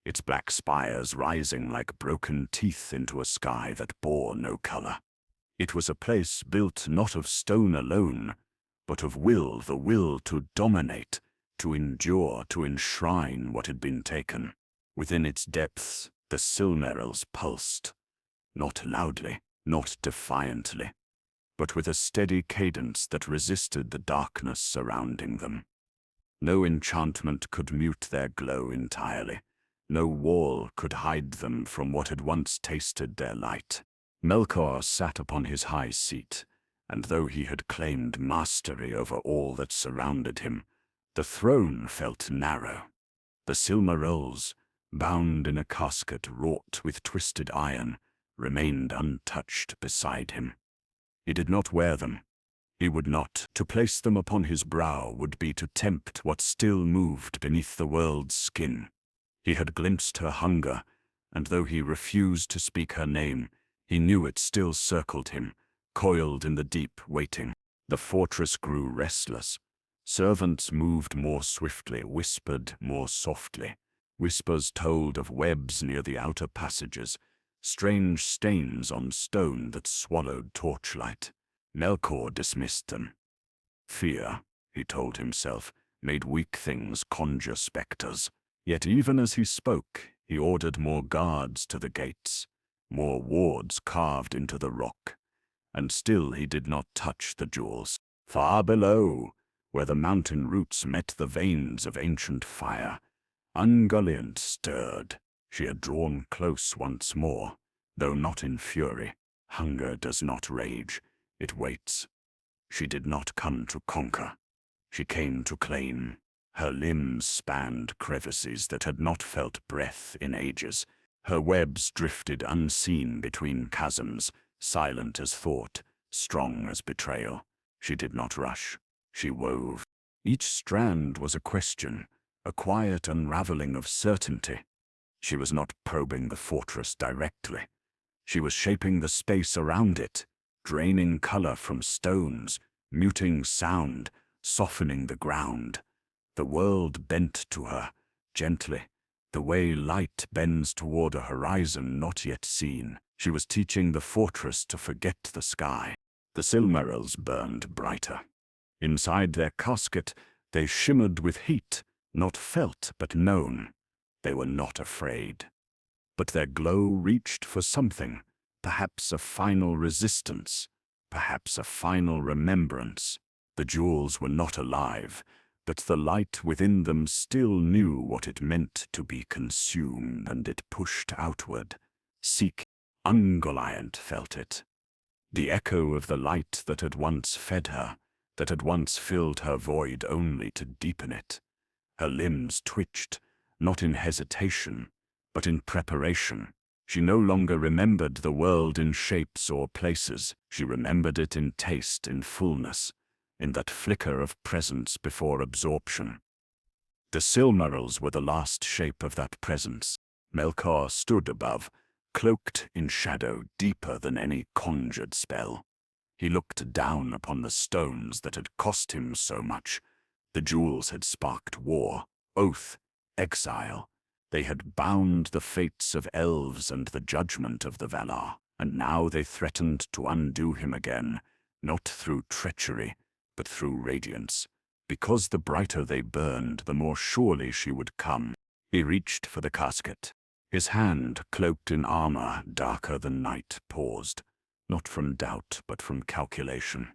its black spires rising like broken teeth into a sky that bore no color. It was a place built not of stone alone, but of will, the will to dominate, to endure, to enshrine what had been taken. Within its depths, the Silmarils pulsed, not loudly, not defiantly, but with a steady cadence that resisted the darkness surrounding them. No enchantment could mute their glow entirely. No wall could hide them from what had once tasted their light. Melkor sat upon his high seat, and though he had claimed mastery over all that surrounded him, the throne felt narrow. The Silmarils, bound in a casket wrought with twisted iron, remained untouched beside him. He did not wear them. He would not. To place them upon his brow would be to tempt what still moved beneath the world's skin. He had glimpsed her hunger, and though he refused to speak her name, he knew it still circled him, coiled in the deep, waiting. The fortress grew restless. Servants moved more swiftly, whispered more softly. Whispers told of webs near the outer passages, strange stains on stone that swallowed torchlight. Melkor dismissed them. Fear, he told himself, made weak things conjure specters. Yet even as he spoke, he ordered more guards to the gates, more wards carved into the rock. And still he did not touch the jewels. Far below, where the mountain roots met the veins of ancient fire, Ungoliant stirred. She had drawn close once more, though not in fury. Hunger does not rage, it waits. She did not come to conquer. She came to claim. Her limbs spanned crevices that had not felt breath in ages. Her webs drifted unseen between chasms, silent as thought, strong as betrayal. She did not rush. She wove. Each strand was a question, a quiet unraveling of certainty. She was not probing the fortress directly. She was shaping the space around it, draining color from stones, muting sound, softening the ground. The world bent to her, gently, the way light bends toward a horizon not yet seen. She was teaching the fortress to forget the sky. The Silmarils burned brighter. Inside their casket, they shimmered with heat, not felt but known. They were not afraid. But their glow reached for something, perhaps a final resistance, perhaps a final remembrance. The jewels were not alive, but the light within them still knew what it meant to be consumed, and it pushed outward. Seek. Ungoliant felt it. The echo of the light that had once fed her, that had once filled her void only to deepen it. Her limbs twitched, not in hesitation, but in preparation. She no longer remembered the world in shapes or places. She remembered it in taste, in fullness, in that flicker of presence before absorption. The Silmarils were the last shape of that presence. Melkor stood above, cloaked in shadow deeper than any conjured spell. He looked down upon the stones that had cost him so much. The jewels had sparked war, oath, exile. They had bound the fates of elves and the judgment of the Valar, and now they threatened to undo him again, not through treachery, but through radiance. Because the brighter they burned, the more surely she would come. He reached for the casket. His hand, cloaked in armor darker than night, paused, not from doubt but from calculation.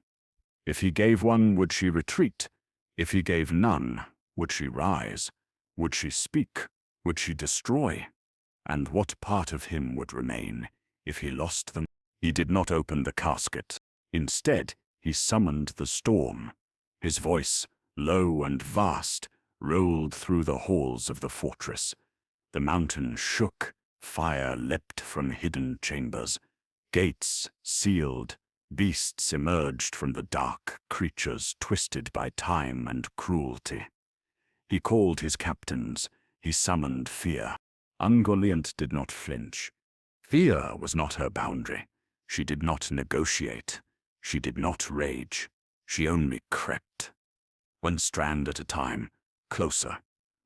If he gave one, would she retreat? If he gave none, would she rise? Would she speak? Would she destroy? And what part of him would remain if he lost them? He did not open the casket. Instead, he summoned the storm. His voice, low and vast, rolled through the halls of the fortress. The mountain shook, fire leapt from hidden chambers. Gates sealed, beasts emerged from the dark, creatures twisted by time and cruelty. He called his captains. He summoned fear. Ungoliant did not flinch. Fear was not her boundary. She did not negotiate. She did not rage. She only crept. One strand at a time, closer.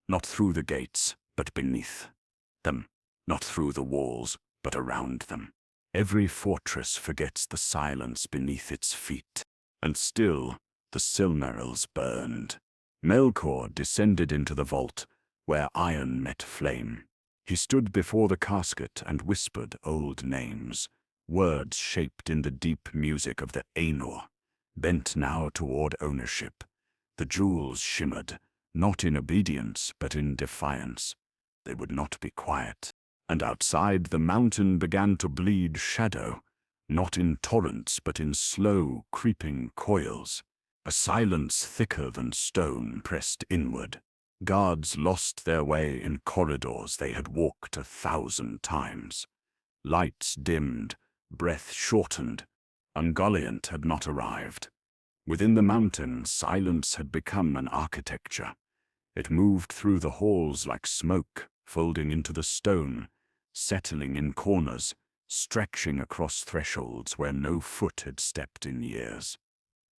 Not through the gates, but beneath them. Not through the walls, but around them. Every fortress forgets the silence beneath its feet. And still, the Silmarils burned. Melkor descended into the vault, where iron met flame. He stood before the casket and whispered old names, words shaped in the deep music of the Ainur, bent now toward ownership. The jewels shimmered, not in obedience but in defiance. They would not be quiet. And outside the mountain began to bleed shadow, not in torrents but in slow, creeping coils. A silence thicker than stone pressed inward. Guards lost their way in corridors they had walked 1,000 times. Lights dimmed, breath shortened. Ungoliant had not arrived. Within the mountain, silence had become an architecture. It moved through the halls like smoke, folding into the stone, settling in corners, stretching across thresholds where no foot had stepped in years.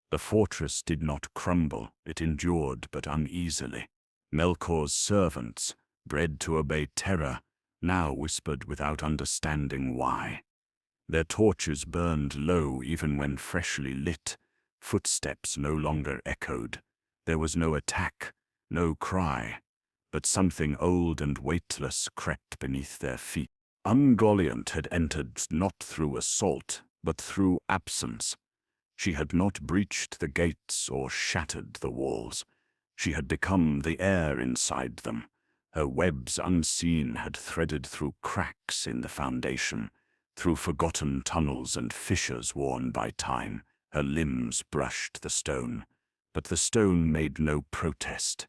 The fortress did not crumble, it endured but uneasily. Melkor's servants, bred to obey terror, now whispered without understanding why. Their torches burned low even when freshly lit. Footsteps no longer echoed. There was no attack, no cry, but something old and weightless crept beneath their feet. Ungoliant had entered not through assault, but through absence. She had not breached the gates or shattered the walls. She had become the air inside them. Her webs unseen had threaded through cracks in the foundation, through forgotten tunnels and fissures worn by time. Her limbs brushed the stone, but the stone made no protest.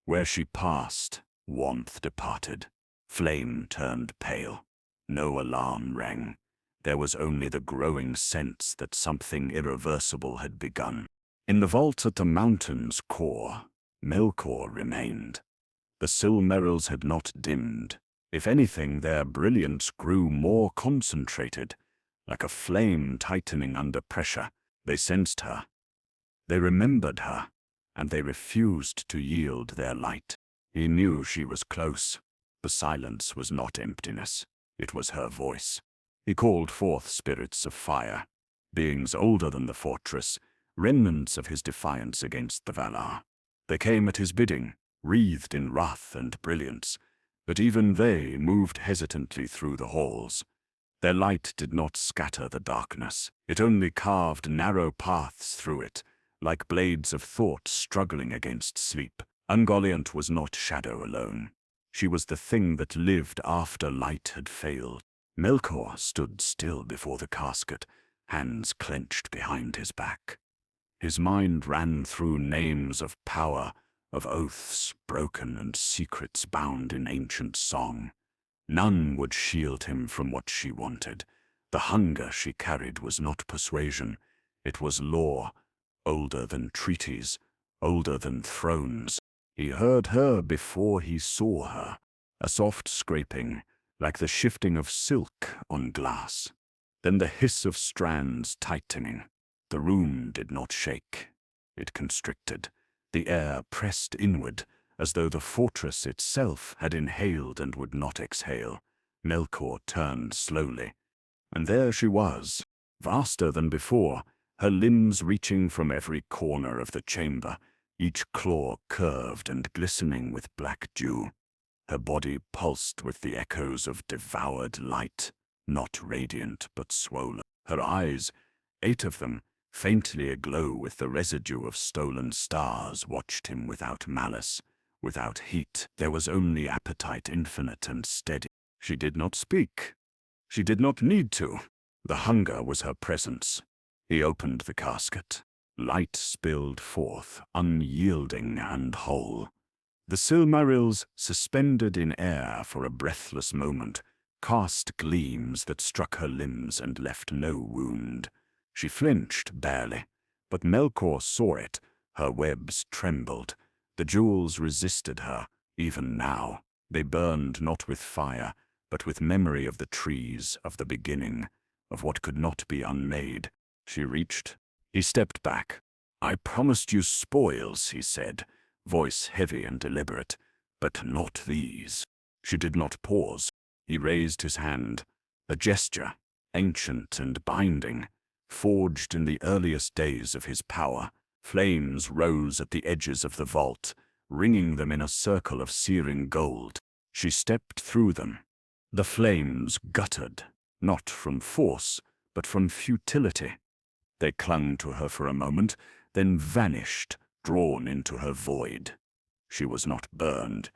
Where she passed, warmth departed. Flame turned pale. No alarm rang. There was only the growing sense that something irreversible had begun. In the vault at the mountain's core, Melkor remained. The Silmarils had not dimmed. If anything, their brilliance grew more concentrated, like a flame tightening under pressure. They sensed her. They remembered her, and they refused to yield their light. He knew she was close. The silence was not emptiness. It was her voice. He called forth spirits of fire, beings older than the fortress, remnants of his defiance against the Valar. They came at his bidding, wreathed in wrath and brilliance, but even they moved hesitantly through the halls. Their light did not scatter the darkness. It only carved narrow paths through it, like blades of thought struggling against sleep. Ungoliant was not shadow alone. She was the thing that lived after light had failed. Melkor stood still before the casket, hands clenched behind his back. His mind ran through names of power, of oaths broken and secrets bound in ancient song. None would shield him from what she wanted. The hunger she carried was not persuasion. It was law, older than treaties, older than thrones. He heard her before he saw her, a soft scraping, like the shifting of silk on glass. Then the hiss of strands tightening. The room did not shake. It constricted. The air pressed inward, as though the fortress itself had inhaled and would not exhale. Melkor turned slowly. And there she was, vaster than before, her limbs reaching from every corner of the chamber, each claw curved and glistening with black dew. Her body pulsed with the echoes of devoured light, not radiant but swollen. Her eyes, 8 of them, faintly aglow with the residue of stolen stars, watched him without malice, without heat. There was only appetite infinite and steady. She did not speak. She did not need to. The hunger was her presence. He opened the casket. Light spilled forth, unyielding and whole. The Silmarils, suspended in air for a breathless moment, cast gleams that struck her limbs and left no wound. She flinched barely, but Melkor saw it. Her webs trembled. The jewels resisted her, even now. They burned not with fire, but with memory of the trees, of the beginning, of what could not be unmade. She reached. He stepped back. "I promised you spoils," he said, voice heavy and deliberate, "but not these." She did not pause. He raised his hand, a gesture, ancient and binding, forged in the earliest days of his power. Flames rose at the edges of the vault, ringing them in a circle of searing gold. She stepped through them. The flames guttered, not from force, but from futility. They clung to her for a moment, then vanished, drawn into her void. She was not burned.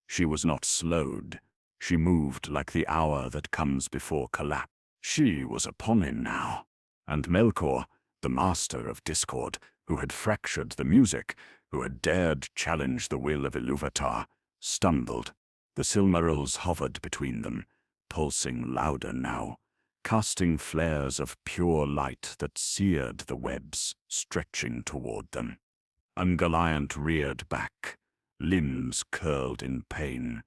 She was not slowed. She moved like the hour that comes before collapse. She was upon him now. And Melkor, the master of discord, who had fractured the music, who had dared challenge the will of Ilúvatar, stumbled. The Silmarils hovered between them, pulsing louder now, casting flares of pure light that seared the webs, stretching toward them. Ungoliant reared back, limbs curled in pain,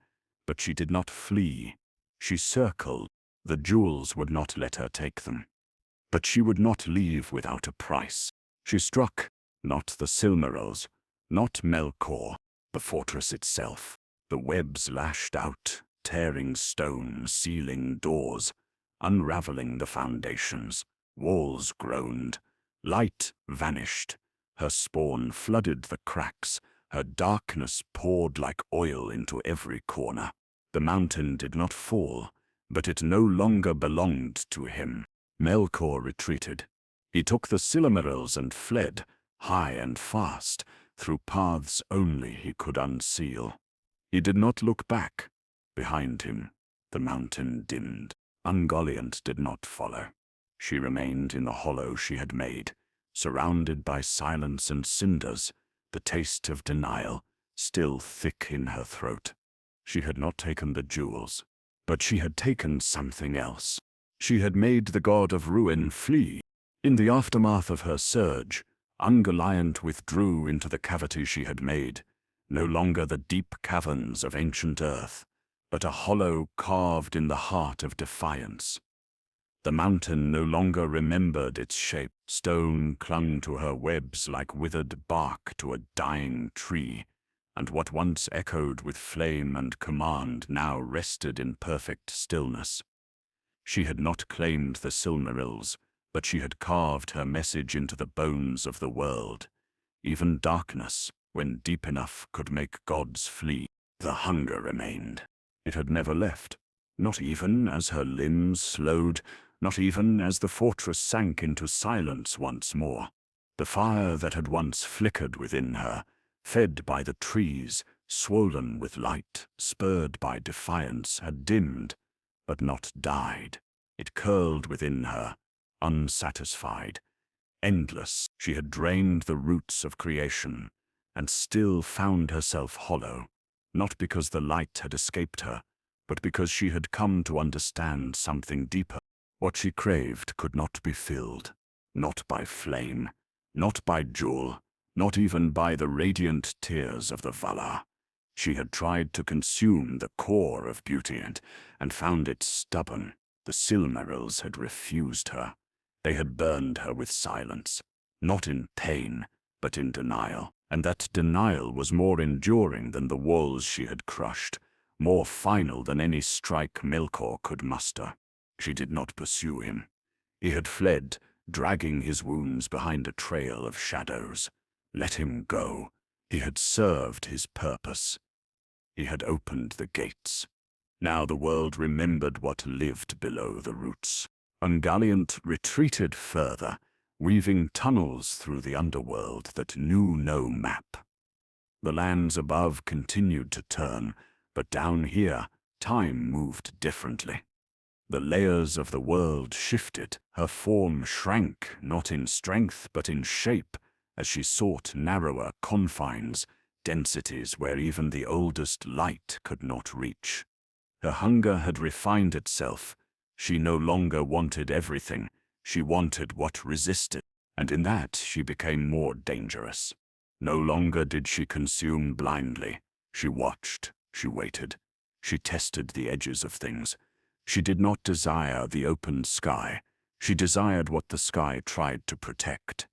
but she did not flee. She circled. The jewels would not let her take them. But she would not leave without a price. She struck, not the Silmarils, not Melkor, the fortress itself. The webs lashed out, tearing stone, sealing doors, unraveling the foundations. Walls groaned. Light vanished. Her spawn flooded the cracks. Her darkness poured like oil into every corner. The mountain did not fall, but it no longer belonged to him. Melkor retreated. He took the Silmarils and fled, high and fast, through paths only he could unseal. He did not look back. Behind him, the mountain dimmed. Ungoliant did not follow. She remained in the hollow she had made, surrounded by silence and cinders, the taste of denial still thick in her throat. She had not taken the jewels, but she had taken something else. She had made the god of ruin flee. In the aftermath of her surge, Ungoliant withdrew into the cavity she had made, no longer the deep caverns of ancient earth, but a hollow carved in the heart of defiance. The mountain no longer remembered its shape. Stone clung to her webs like withered bark to a dying tree. and what once echoed with flame and command now rested in perfect stillness. She had not claimed the Silmarils, but she had carved her message into the bones of the world. Even darkness, when deep enough, could make gods flee. The hunger remained. It had never left, not even as her limbs slowed, not even as the fortress sank into silence once more. The fire that had once flickered within her, fed by the trees, swollen with light, spurred by defiance, had dimmed, but not died. It curled within her, unsatisfied, endless. She had drained the roots of creation, and still found herself hollow, not because the light had escaped her, but because she had come to understand something deeper. What she craved could not be filled, not by flame, not by jewel, not even by the radiant tears of the Valar. She had tried to consume the core of beauty and found it stubborn. The Silmarils had refused her. They had burned her with silence, not in pain, but in denial. And that denial was more enduring than the walls she had crushed, more final than any strike Melkor could muster. She did not pursue him. He had fled, dragging his wounds behind a trail of shadows. Let him go. He had served his purpose. He had opened the gates. Now the world remembered what lived below the roots. Ungoliant retreated further, weaving tunnels through the underworld that knew no map. The lands above continued to turn, but down here, time moved differently. The layers of the world shifted. Her form shrank, not in strength but in shape, as she sought narrower confines, densities where even the oldest light could not reach. Her hunger had refined itself. She no longer wanted everything. She wanted what resisted, and in that she became more dangerous. No longer did she consume blindly. She watched, she waited, she tested the edges of things. She did not desire the open sky. She desired what the sky tried to protect.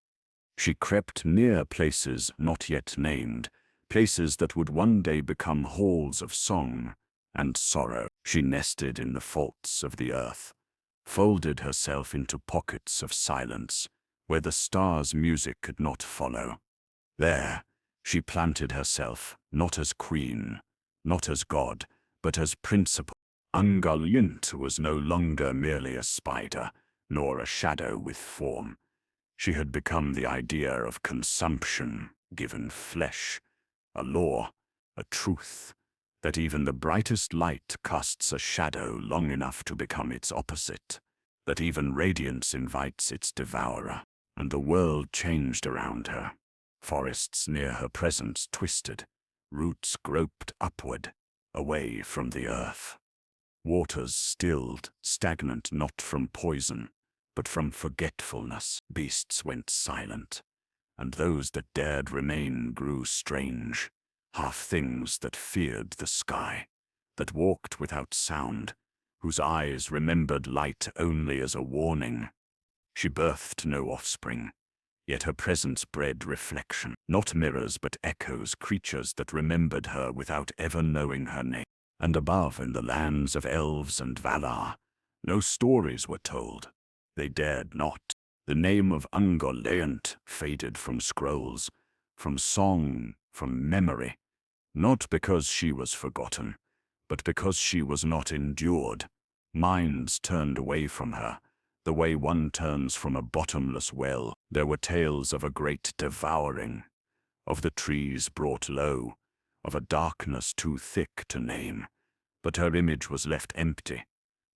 She crept near places not yet named, places that would one day become halls of song and sorrow. She nested in the faults of the earth, folded herself into pockets of silence, where the stars' music could not follow. There, she planted herself, not as queen, not as god, but as principle. Ungoliant was no longer merely a spider, nor a shadow with form. She had become the idea of consumption, given flesh, a law, a truth, that even the brightest light casts a shadow long enough to become its opposite, that even radiance invites its devourer. And the world changed around her. Forests near her presence twisted, roots groped upward, away from the earth. Waters stilled, stagnant not from poison, but from forgetfulness. Beasts went silent, and those that dared remain grew strange, half things that feared the sky, that walked without sound, whose eyes remembered light only as a warning. She birthed no offspring, yet her presence bred reflection, not mirrors but echoes, creatures that remembered her without ever knowing her name. And above, in the lands of elves and Valar, no stories were told. They dared not. The name of Ungoliant faded from scrolls, from song, from memory, not because she was forgotten, but because she was not endured. Minds turned away from her, the way one turns from a bottomless well. There were tales of a great devouring, of the trees brought low, of a darkness too thick to name. But her image was left empty.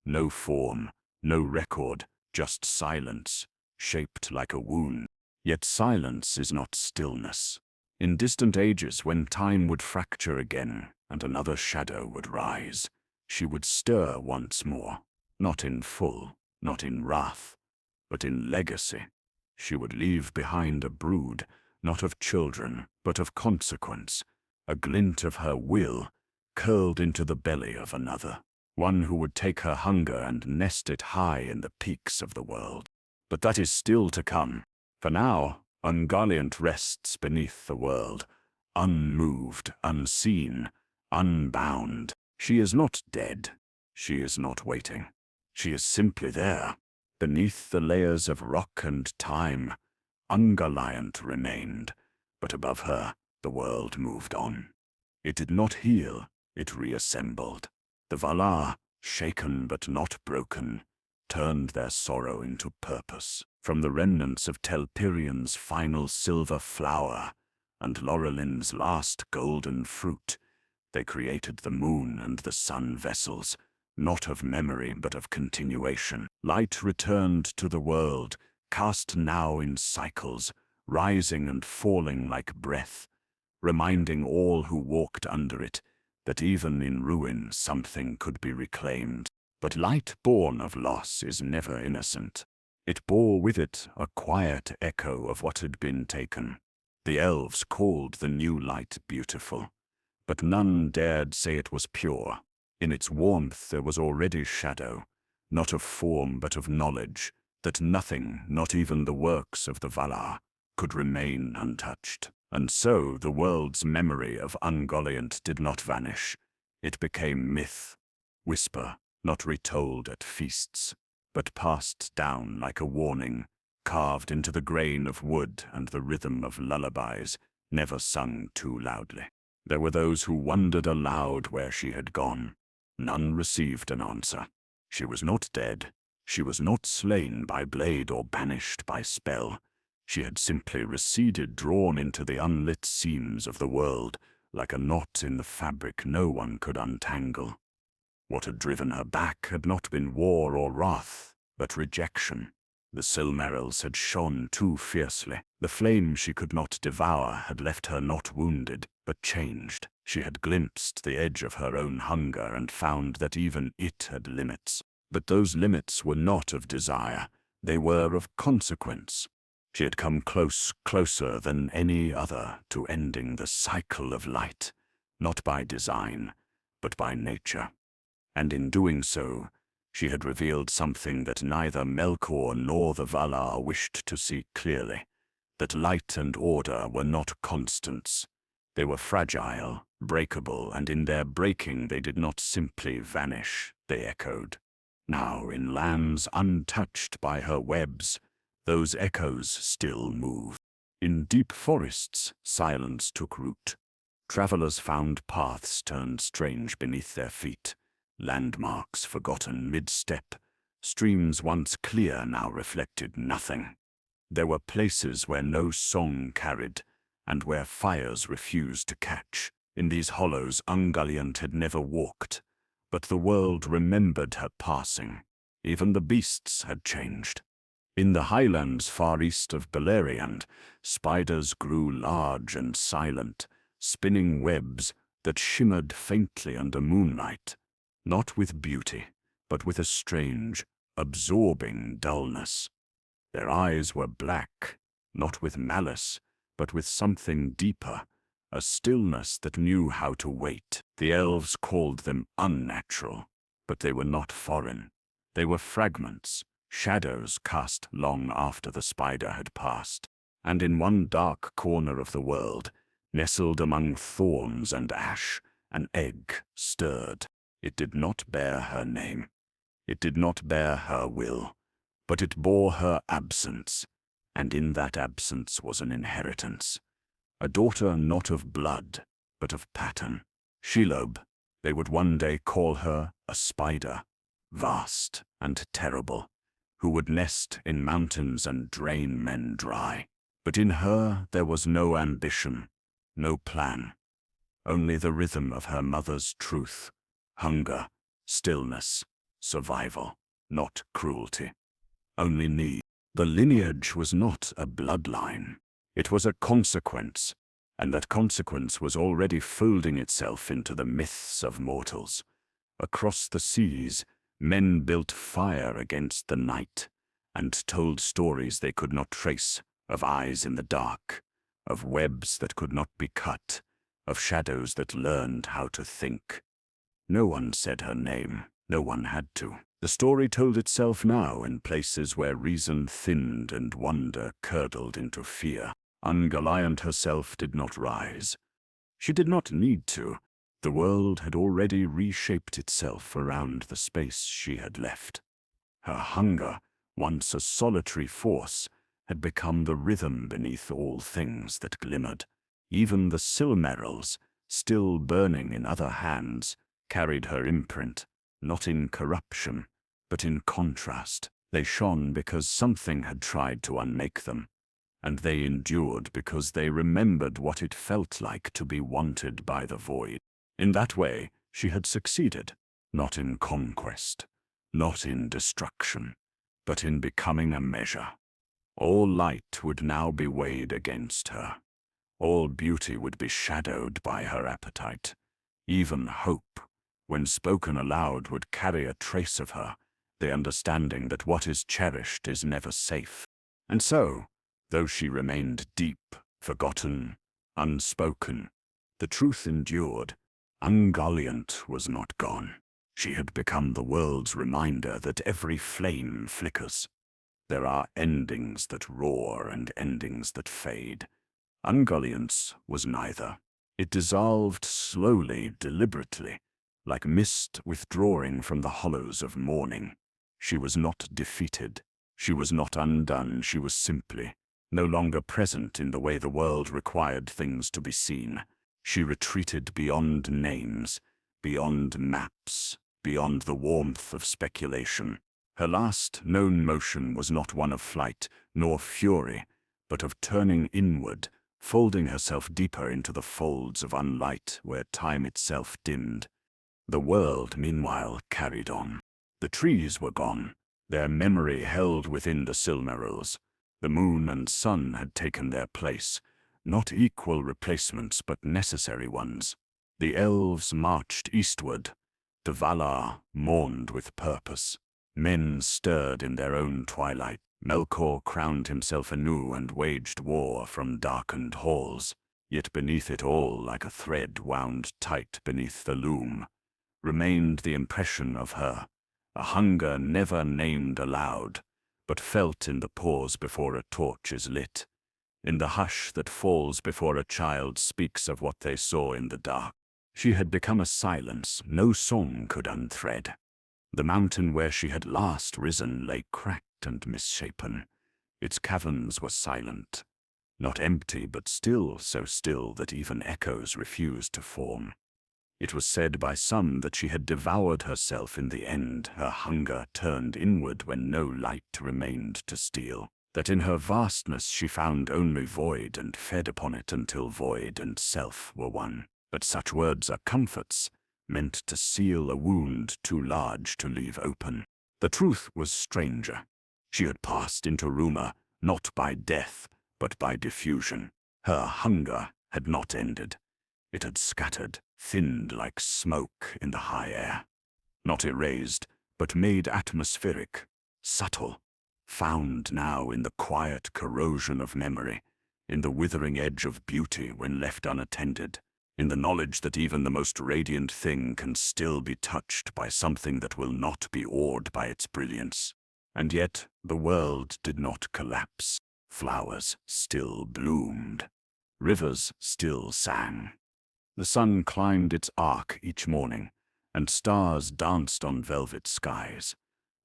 No form, no record, just silence, shaped like a wound. Yet silence is not stillness. In distant ages, when time would fracture again and another shadow would rise, she would stir once more, not in full, not in wrath, but in legacy. She would leave behind a brood, not of children, but of consequence, a glint of her will, curled into the belly of another, one who would take her hunger and nest it high in the peaks of the world. But that is still to come. For now, Ungoliant rests beneath the world, unmoved, unseen, unbound. She is not dead. She is not waiting. She is simply there. Beneath the layers of rock and time, Ungoliant remained, but above her, the world moved on. It did not heal, it reassembled. The Valar, shaken but not broken, turned their sorrow into purpose. From the remnants of Telperian's final silver flower and Laurelin's last golden fruit, they created the moon and the sun vessels, not of memory but of continuation. Light returned to the world, cast now in cycles, rising and falling like breath, reminding all who walked under it that even in ruin something could be reclaimed. But light born of loss is never innocent. It bore with it a quiet echo of what had been taken. The elves called the new light beautiful, but none dared say it was pure. In its warmth there was already shadow, not of form but of knowledge, that nothing, not even the works of the Valar, could remain untouched. And so the world's memory of Ungoliant did not vanish. It became myth, whisper, not retold at feasts, but passed down like a warning, carved into the grain of wood and the rhythm of lullabies, never sung too loudly. There were those who wondered aloud where she had gone. None received an answer. She was not dead. She was not slain by blade or banished by spell. She had simply receded, drawn into the unlit seams of the world, like a knot in the fabric no one could untangle. What had driven her back had not been war or wrath, but rejection. The Silmarils had shone too fiercely. The flame she could not devour had left her not wounded, but changed. She had glimpsed the edge of her own hunger and found that even it had limits. But those limits were not of desire. They were of consequence. She had come closer than any other to ending the cycle of light, not by design, but by nature. And in doing so, she had revealed something that neither Melkor nor the Valar wished to see clearly, that light and order were not constants. They were fragile, breakable, and in their breaking they did not simply vanish, they echoed. Now, in lands untouched by her webs, those echoes still move. In deep forests, silence took root. Travelers found paths turned strange beneath their feet, landmarks forgotten mid-step, streams once clear now reflected nothing. There were places where no song carried, and where fires refused to catch. In these hollows Ungoliant had never walked, but the world remembered her passing. Even the beasts had changed. In the highlands far east of Beleriand, spiders grew large and silent, spinning webs that shimmered faintly under moonlight, not with beauty, but with a strange, absorbing dullness. Their eyes were black, not with malice, but with something deeper, a stillness that knew how to wait. The elves called them unnatural, but they were not foreign. They were fragments, shadows cast long after the spider had passed. And in one dark corner of the world, nestled among thorns and ash, an egg stirred. It did not bear her name. It did not bear her will, but it bore her absence, and in that absence was an inheritance. A daughter not of blood, but of pattern. Shelob, they would one day call her a spider, vast and terrible, who would nest in mountains and drain men dry. But in her there was no ambition, no plan, only the rhythm of her mother's truth, hunger, stillness, survival, not cruelty, only need. The lineage was not a bloodline. It was a consequence, and that consequence was already folding itself into the myths of mortals. Across the seas, men built fire against the night, and told stories they could not trace, of eyes in the dark, of webs that could not be cut, of shadows that learned how to think. No one said her name, no one had to. The story told itself now in places where reason thinned and wonder curdled into fear. Ungoliant herself did not rise. She did not need to. The world had already reshaped itself around the space she had left. Her hunger, once a solitary force, had become the rhythm beneath all things that glimmered. Even the silmarils, still burning in other hands, carried her imprint, not in corruption, but in contrast. They shone because something had tried to unmake them, and they endured because they remembered what it felt like to be wanted by the void. In that way, she had succeeded, not in conquest, not in destruction, but in becoming a measure. All light would now be weighed against her. All beauty would be shadowed by her appetite. Even hope, when spoken aloud, would carry a trace of her, the understanding that what is cherished is never safe. And so, though she remained deep, forgotten, unspoken, the truth endured. Ungoliant was not gone. She had become the world's reminder that every flame flickers. There are endings that roar and endings that fade. Ungoliant's was neither. It dissolved slowly, deliberately, like mist withdrawing from the hollows of morning. She was not defeated. She was not undone. She was simply no longer present in the way the world required things to be seen. She retreated beyond names, beyond maps, beyond the warmth of speculation. Her last known motion was not one of flight, nor fury, but of turning inward, folding herself deeper into the folds of unlight where time itself dimmed. The world, meanwhile, carried on. The trees were gone, their memory held within the silmarils. The moon and sun had taken their place, not equal replacements but necessary ones. The elves marched eastward. The Valar mourned with purpose. Men stirred in their own twilight. Melkor crowned himself anew and waged war from darkened halls. Yet beneath it all, like a thread wound tight beneath the loom, remained the impression of her, a hunger never named aloud, but felt in the pause before a torch is lit, in the hush that falls before a child speaks of what they saw in the dark. She had become a silence no song could unthread. The mountain where she had last risen lay cracked and misshapen. Its caverns were silent, not empty but still, so still that even echoes refused to form. It was said by some that she had devoured herself in the end, her hunger turned inward when no light remained to steal, that in her vastness she found only void and fed upon it until void and self were one. But such words are comforts, meant to seal a wound too large to leave open. The truth was stranger. She had passed into rumor, not by death, but by diffusion. Her hunger had not ended. It had scattered, thinned like smoke in the high air. Not erased, but made atmospheric, subtle, found now in the quiet corrosion of memory, in the withering edge of beauty when left unattended, in the knowledge that even the most radiant thing can still be touched by something that will not be awed by its brilliance. And yet the world did not collapse. Flowers still bloomed. Rivers still sang. The sun climbed its arc each morning, and stars danced on velvet skies.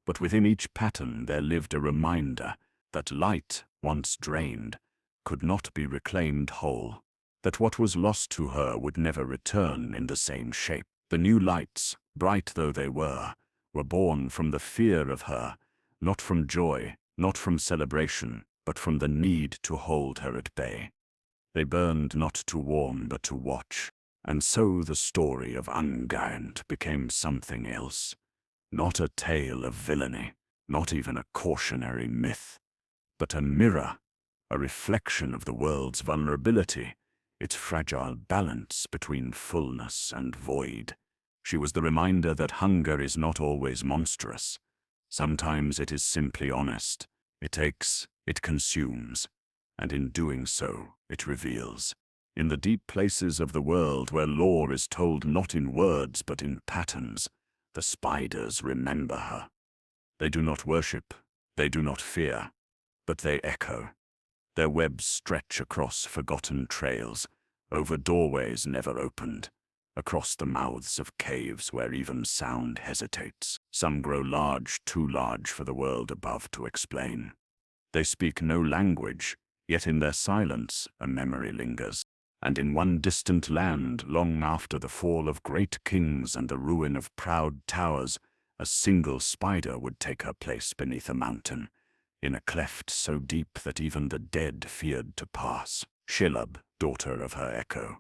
But within each pattern there lived a reminder that light, once drained, could not be reclaimed whole, that what was lost to her would never return in the same shape. The new lights, bright though they were born from the fear of her, not from joy, not from celebration, but from the need to hold her at bay. They burned not to warm but to watch. And so the story of Ungoliant became something else. Not a tale of villainy, not even a cautionary myth, but a mirror, a reflection of the world's vulnerability, its fragile balance between fullness and void. She was the reminder that hunger is not always monstrous. Sometimes it is simply honest. It takes, it consumes, and in doing so, it reveals. In the deep places of the world where lore is told not in words but in patterns, the spiders remember her. They do not worship, they do not fear, but they echo. Their webs stretch across forgotten trails, over doorways never opened, across the mouths of caves where even sound hesitates. Some grow large, too large for the world above to explain. They speak no language, yet in their silence a memory lingers. And in one distant land, long after the fall of great kings and the ruin of proud towers, a single spider would take her place beneath a mountain, in a cleft so deep that even the dead feared to pass. Shilab, daughter of her echo,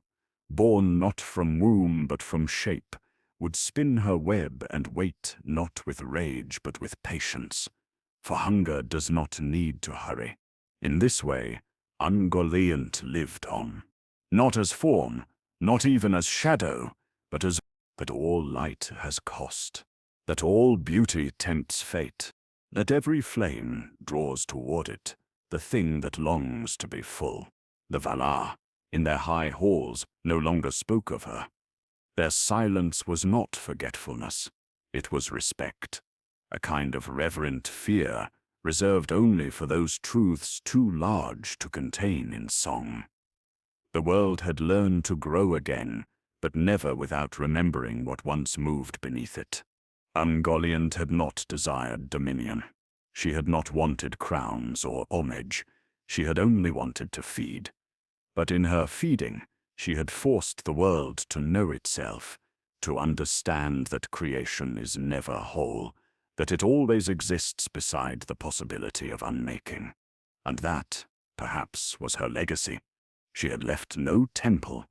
born not from womb but from shape, would spin her web and wait not with rage but with patience, for hunger does not need to hurry. In this way, Ungoliant lived on. Not as form, not even as shadow, but all light has cost, that all beauty tempts fate, that every flame draws toward it the thing that longs to be full. The Valar, in their high halls, no longer spoke of her. Their silence was not forgetfulness, it was respect, a kind of reverent fear reserved only for those truths too large to contain in song. The world had learned to grow again, but never without remembering what once moved beneath it. Ungoliant had not desired dominion. She had not wanted crowns or homage. She had only wanted to feed. But in her feeding, she had forced the world to know itself, to understand that creation is never whole, that it always exists beside the possibility of unmaking. And that, perhaps, was her legacy. She had left no temple,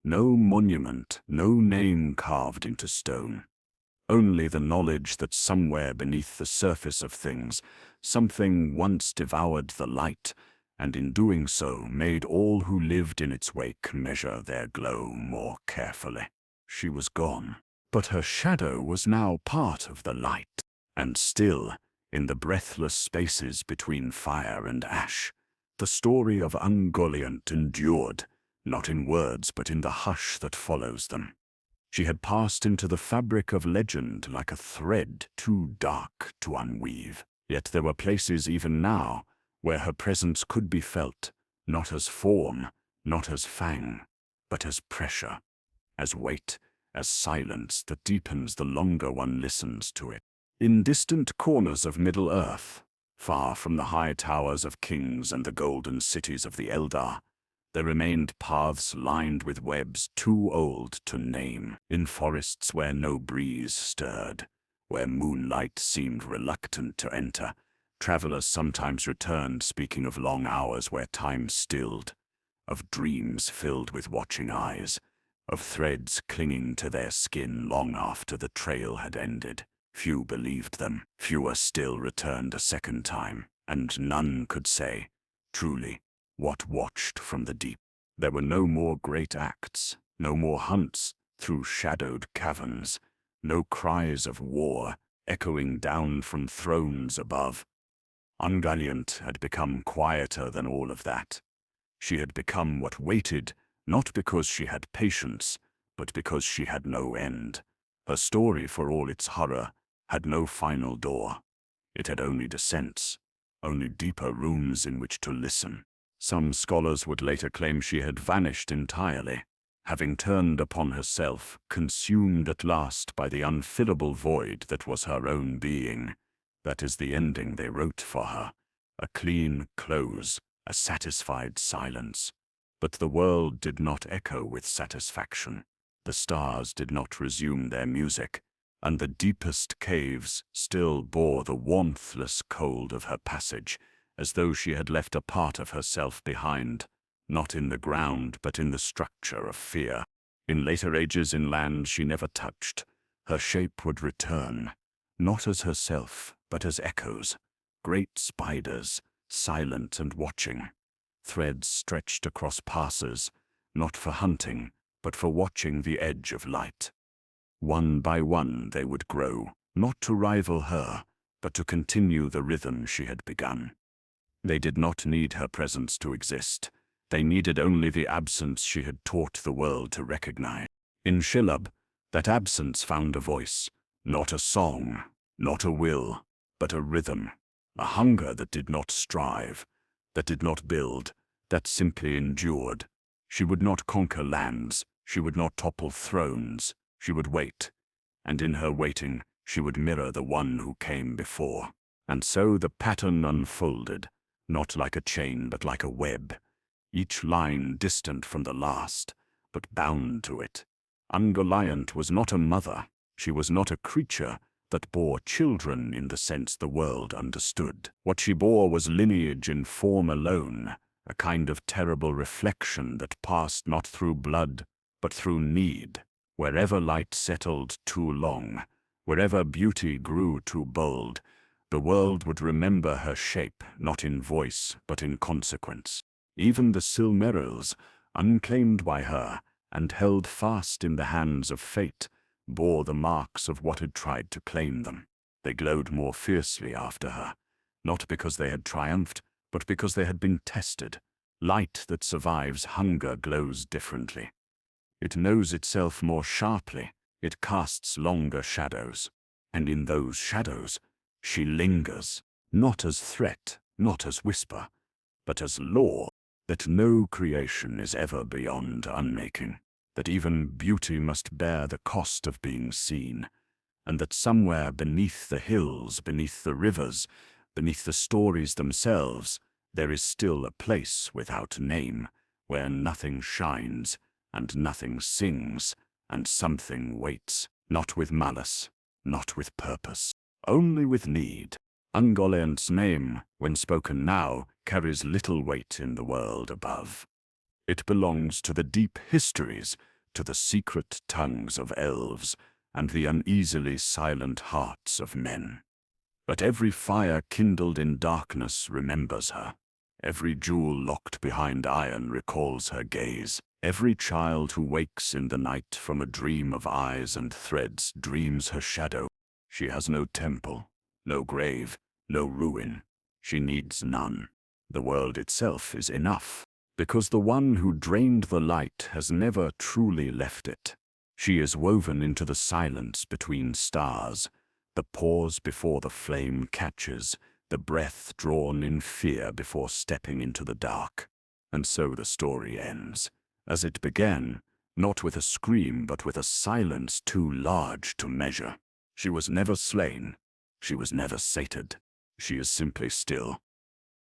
no monument, no name carved into stone. Only the knowledge that somewhere beneath the surface of things, something once devoured the light, and in doing so made all who lived in its wake measure their glow more carefully. She was gone, but her shadow was now part of the light, and still, in the breathless spaces between fire and ash, the story of Ungoliant endured, not in words but in the hush that follows them. She had passed into the fabric of legend like a thread too dark to unweave. Yet there were places even now where her presence could be felt, not as form, not as fang, but as pressure, as weight, as silence that deepens the longer one listens to it. In distant corners of Middle-earth, far from the high towers of kings and the golden cities of the Eldar, there remained paths lined with webs too old to name, in forests where no breeze stirred, where moonlight seemed reluctant to enter. Travelers sometimes returned speaking of long hours where time stilled, of dreams filled with watching eyes, of threads clinging to their skin long after the trail had ended. Few believed them, fewer still returned a second time, and none could say, truly, what watched from the deep. There were no more great acts, no more hunts through shadowed caverns, no cries of war echoing down from thrones above. Ungoliant had become quieter than all of that. She had become what waited, not because she had patience, but because she had no end. Her story, for all its horror, had no final door. It had only descents, only deeper rooms in which to listen. Some scholars would later claim she had vanished entirely, having turned upon herself, consumed at last by the unfillable void that was her own being. That is the ending they wrote for her, a clean close, a satisfied silence. But the world did not echo with satisfaction. The stars did not resume their music, and the deepest caves still bore the warmthless cold of her passage, as though she had left a part of herself behind, not in the ground but in the structure of fear. In later ages in lands she never touched, her shape would return, not as herself, but as echoes, great spiders, silent and watching, threads stretched across passes, not for hunting, but for watching the edge of light. One by one they would grow, not to rival her, but to continue the rhythm she had begun. They did not need her presence to exist. They needed only the absence she had taught the world to recognize. In Shilab, that absence found a voice, not a song, not a will, but a rhythm, a hunger that did not strive, that did not build, that simply endured. She would not conquer lands, she would not topple thrones, she would wait, and in her waiting she would mirror the one who came before. And so the pattern unfolded, not like a chain but like a web, each line distant from the last, but bound to it. Ungoliant was not a mother, she was not a creature that bore children in the sense the world understood. What she bore was lineage in form alone, a kind of terrible reflection that passed not through blood, but through need. Wherever light settled too long, wherever beauty grew too bold, the world would remember her shape, not in voice, but in consequence. Even the Silmarils, unclaimed by her, and held fast in the hands of fate, bore the marks of what had tried to claim them. They glowed more fiercely after her, not because they had triumphed, but because they had been tested. Light that survives hunger glows differently. It knows itself more sharply, it casts longer shadows, and in those shadows she lingers, not as threat, not as whisper, but as law, that no creation is ever beyond unmaking, that even beauty must bear the cost of being seen, and that somewhere beneath the hills, beneath the rivers, beneath the stories themselves, there is still a place without name, where nothing shines, and nothing sings, and something waits, not with malice, not with purpose, only with need. Ungoliant's name, when spoken now, carries little weight in the world above. It belongs to the deep histories, to the secret tongues of elves, and the uneasily silent hearts of men. But every fire kindled in darkness remembers her. Every jewel locked behind iron recalls her gaze. Every child who wakes in the night from a dream of eyes and threads dreams her shadow. She has no temple, no grave, no ruin. She needs none. The world itself is enough, because the one who drained the light has never truly left it. She is woven into the silence between stars, the pause before the flame catches, the breath drawn in fear before stepping into the dark. And so the story ends, as it began, not with a scream but with a silence too large to measure. She was never slain. She was never sated. She is simply still.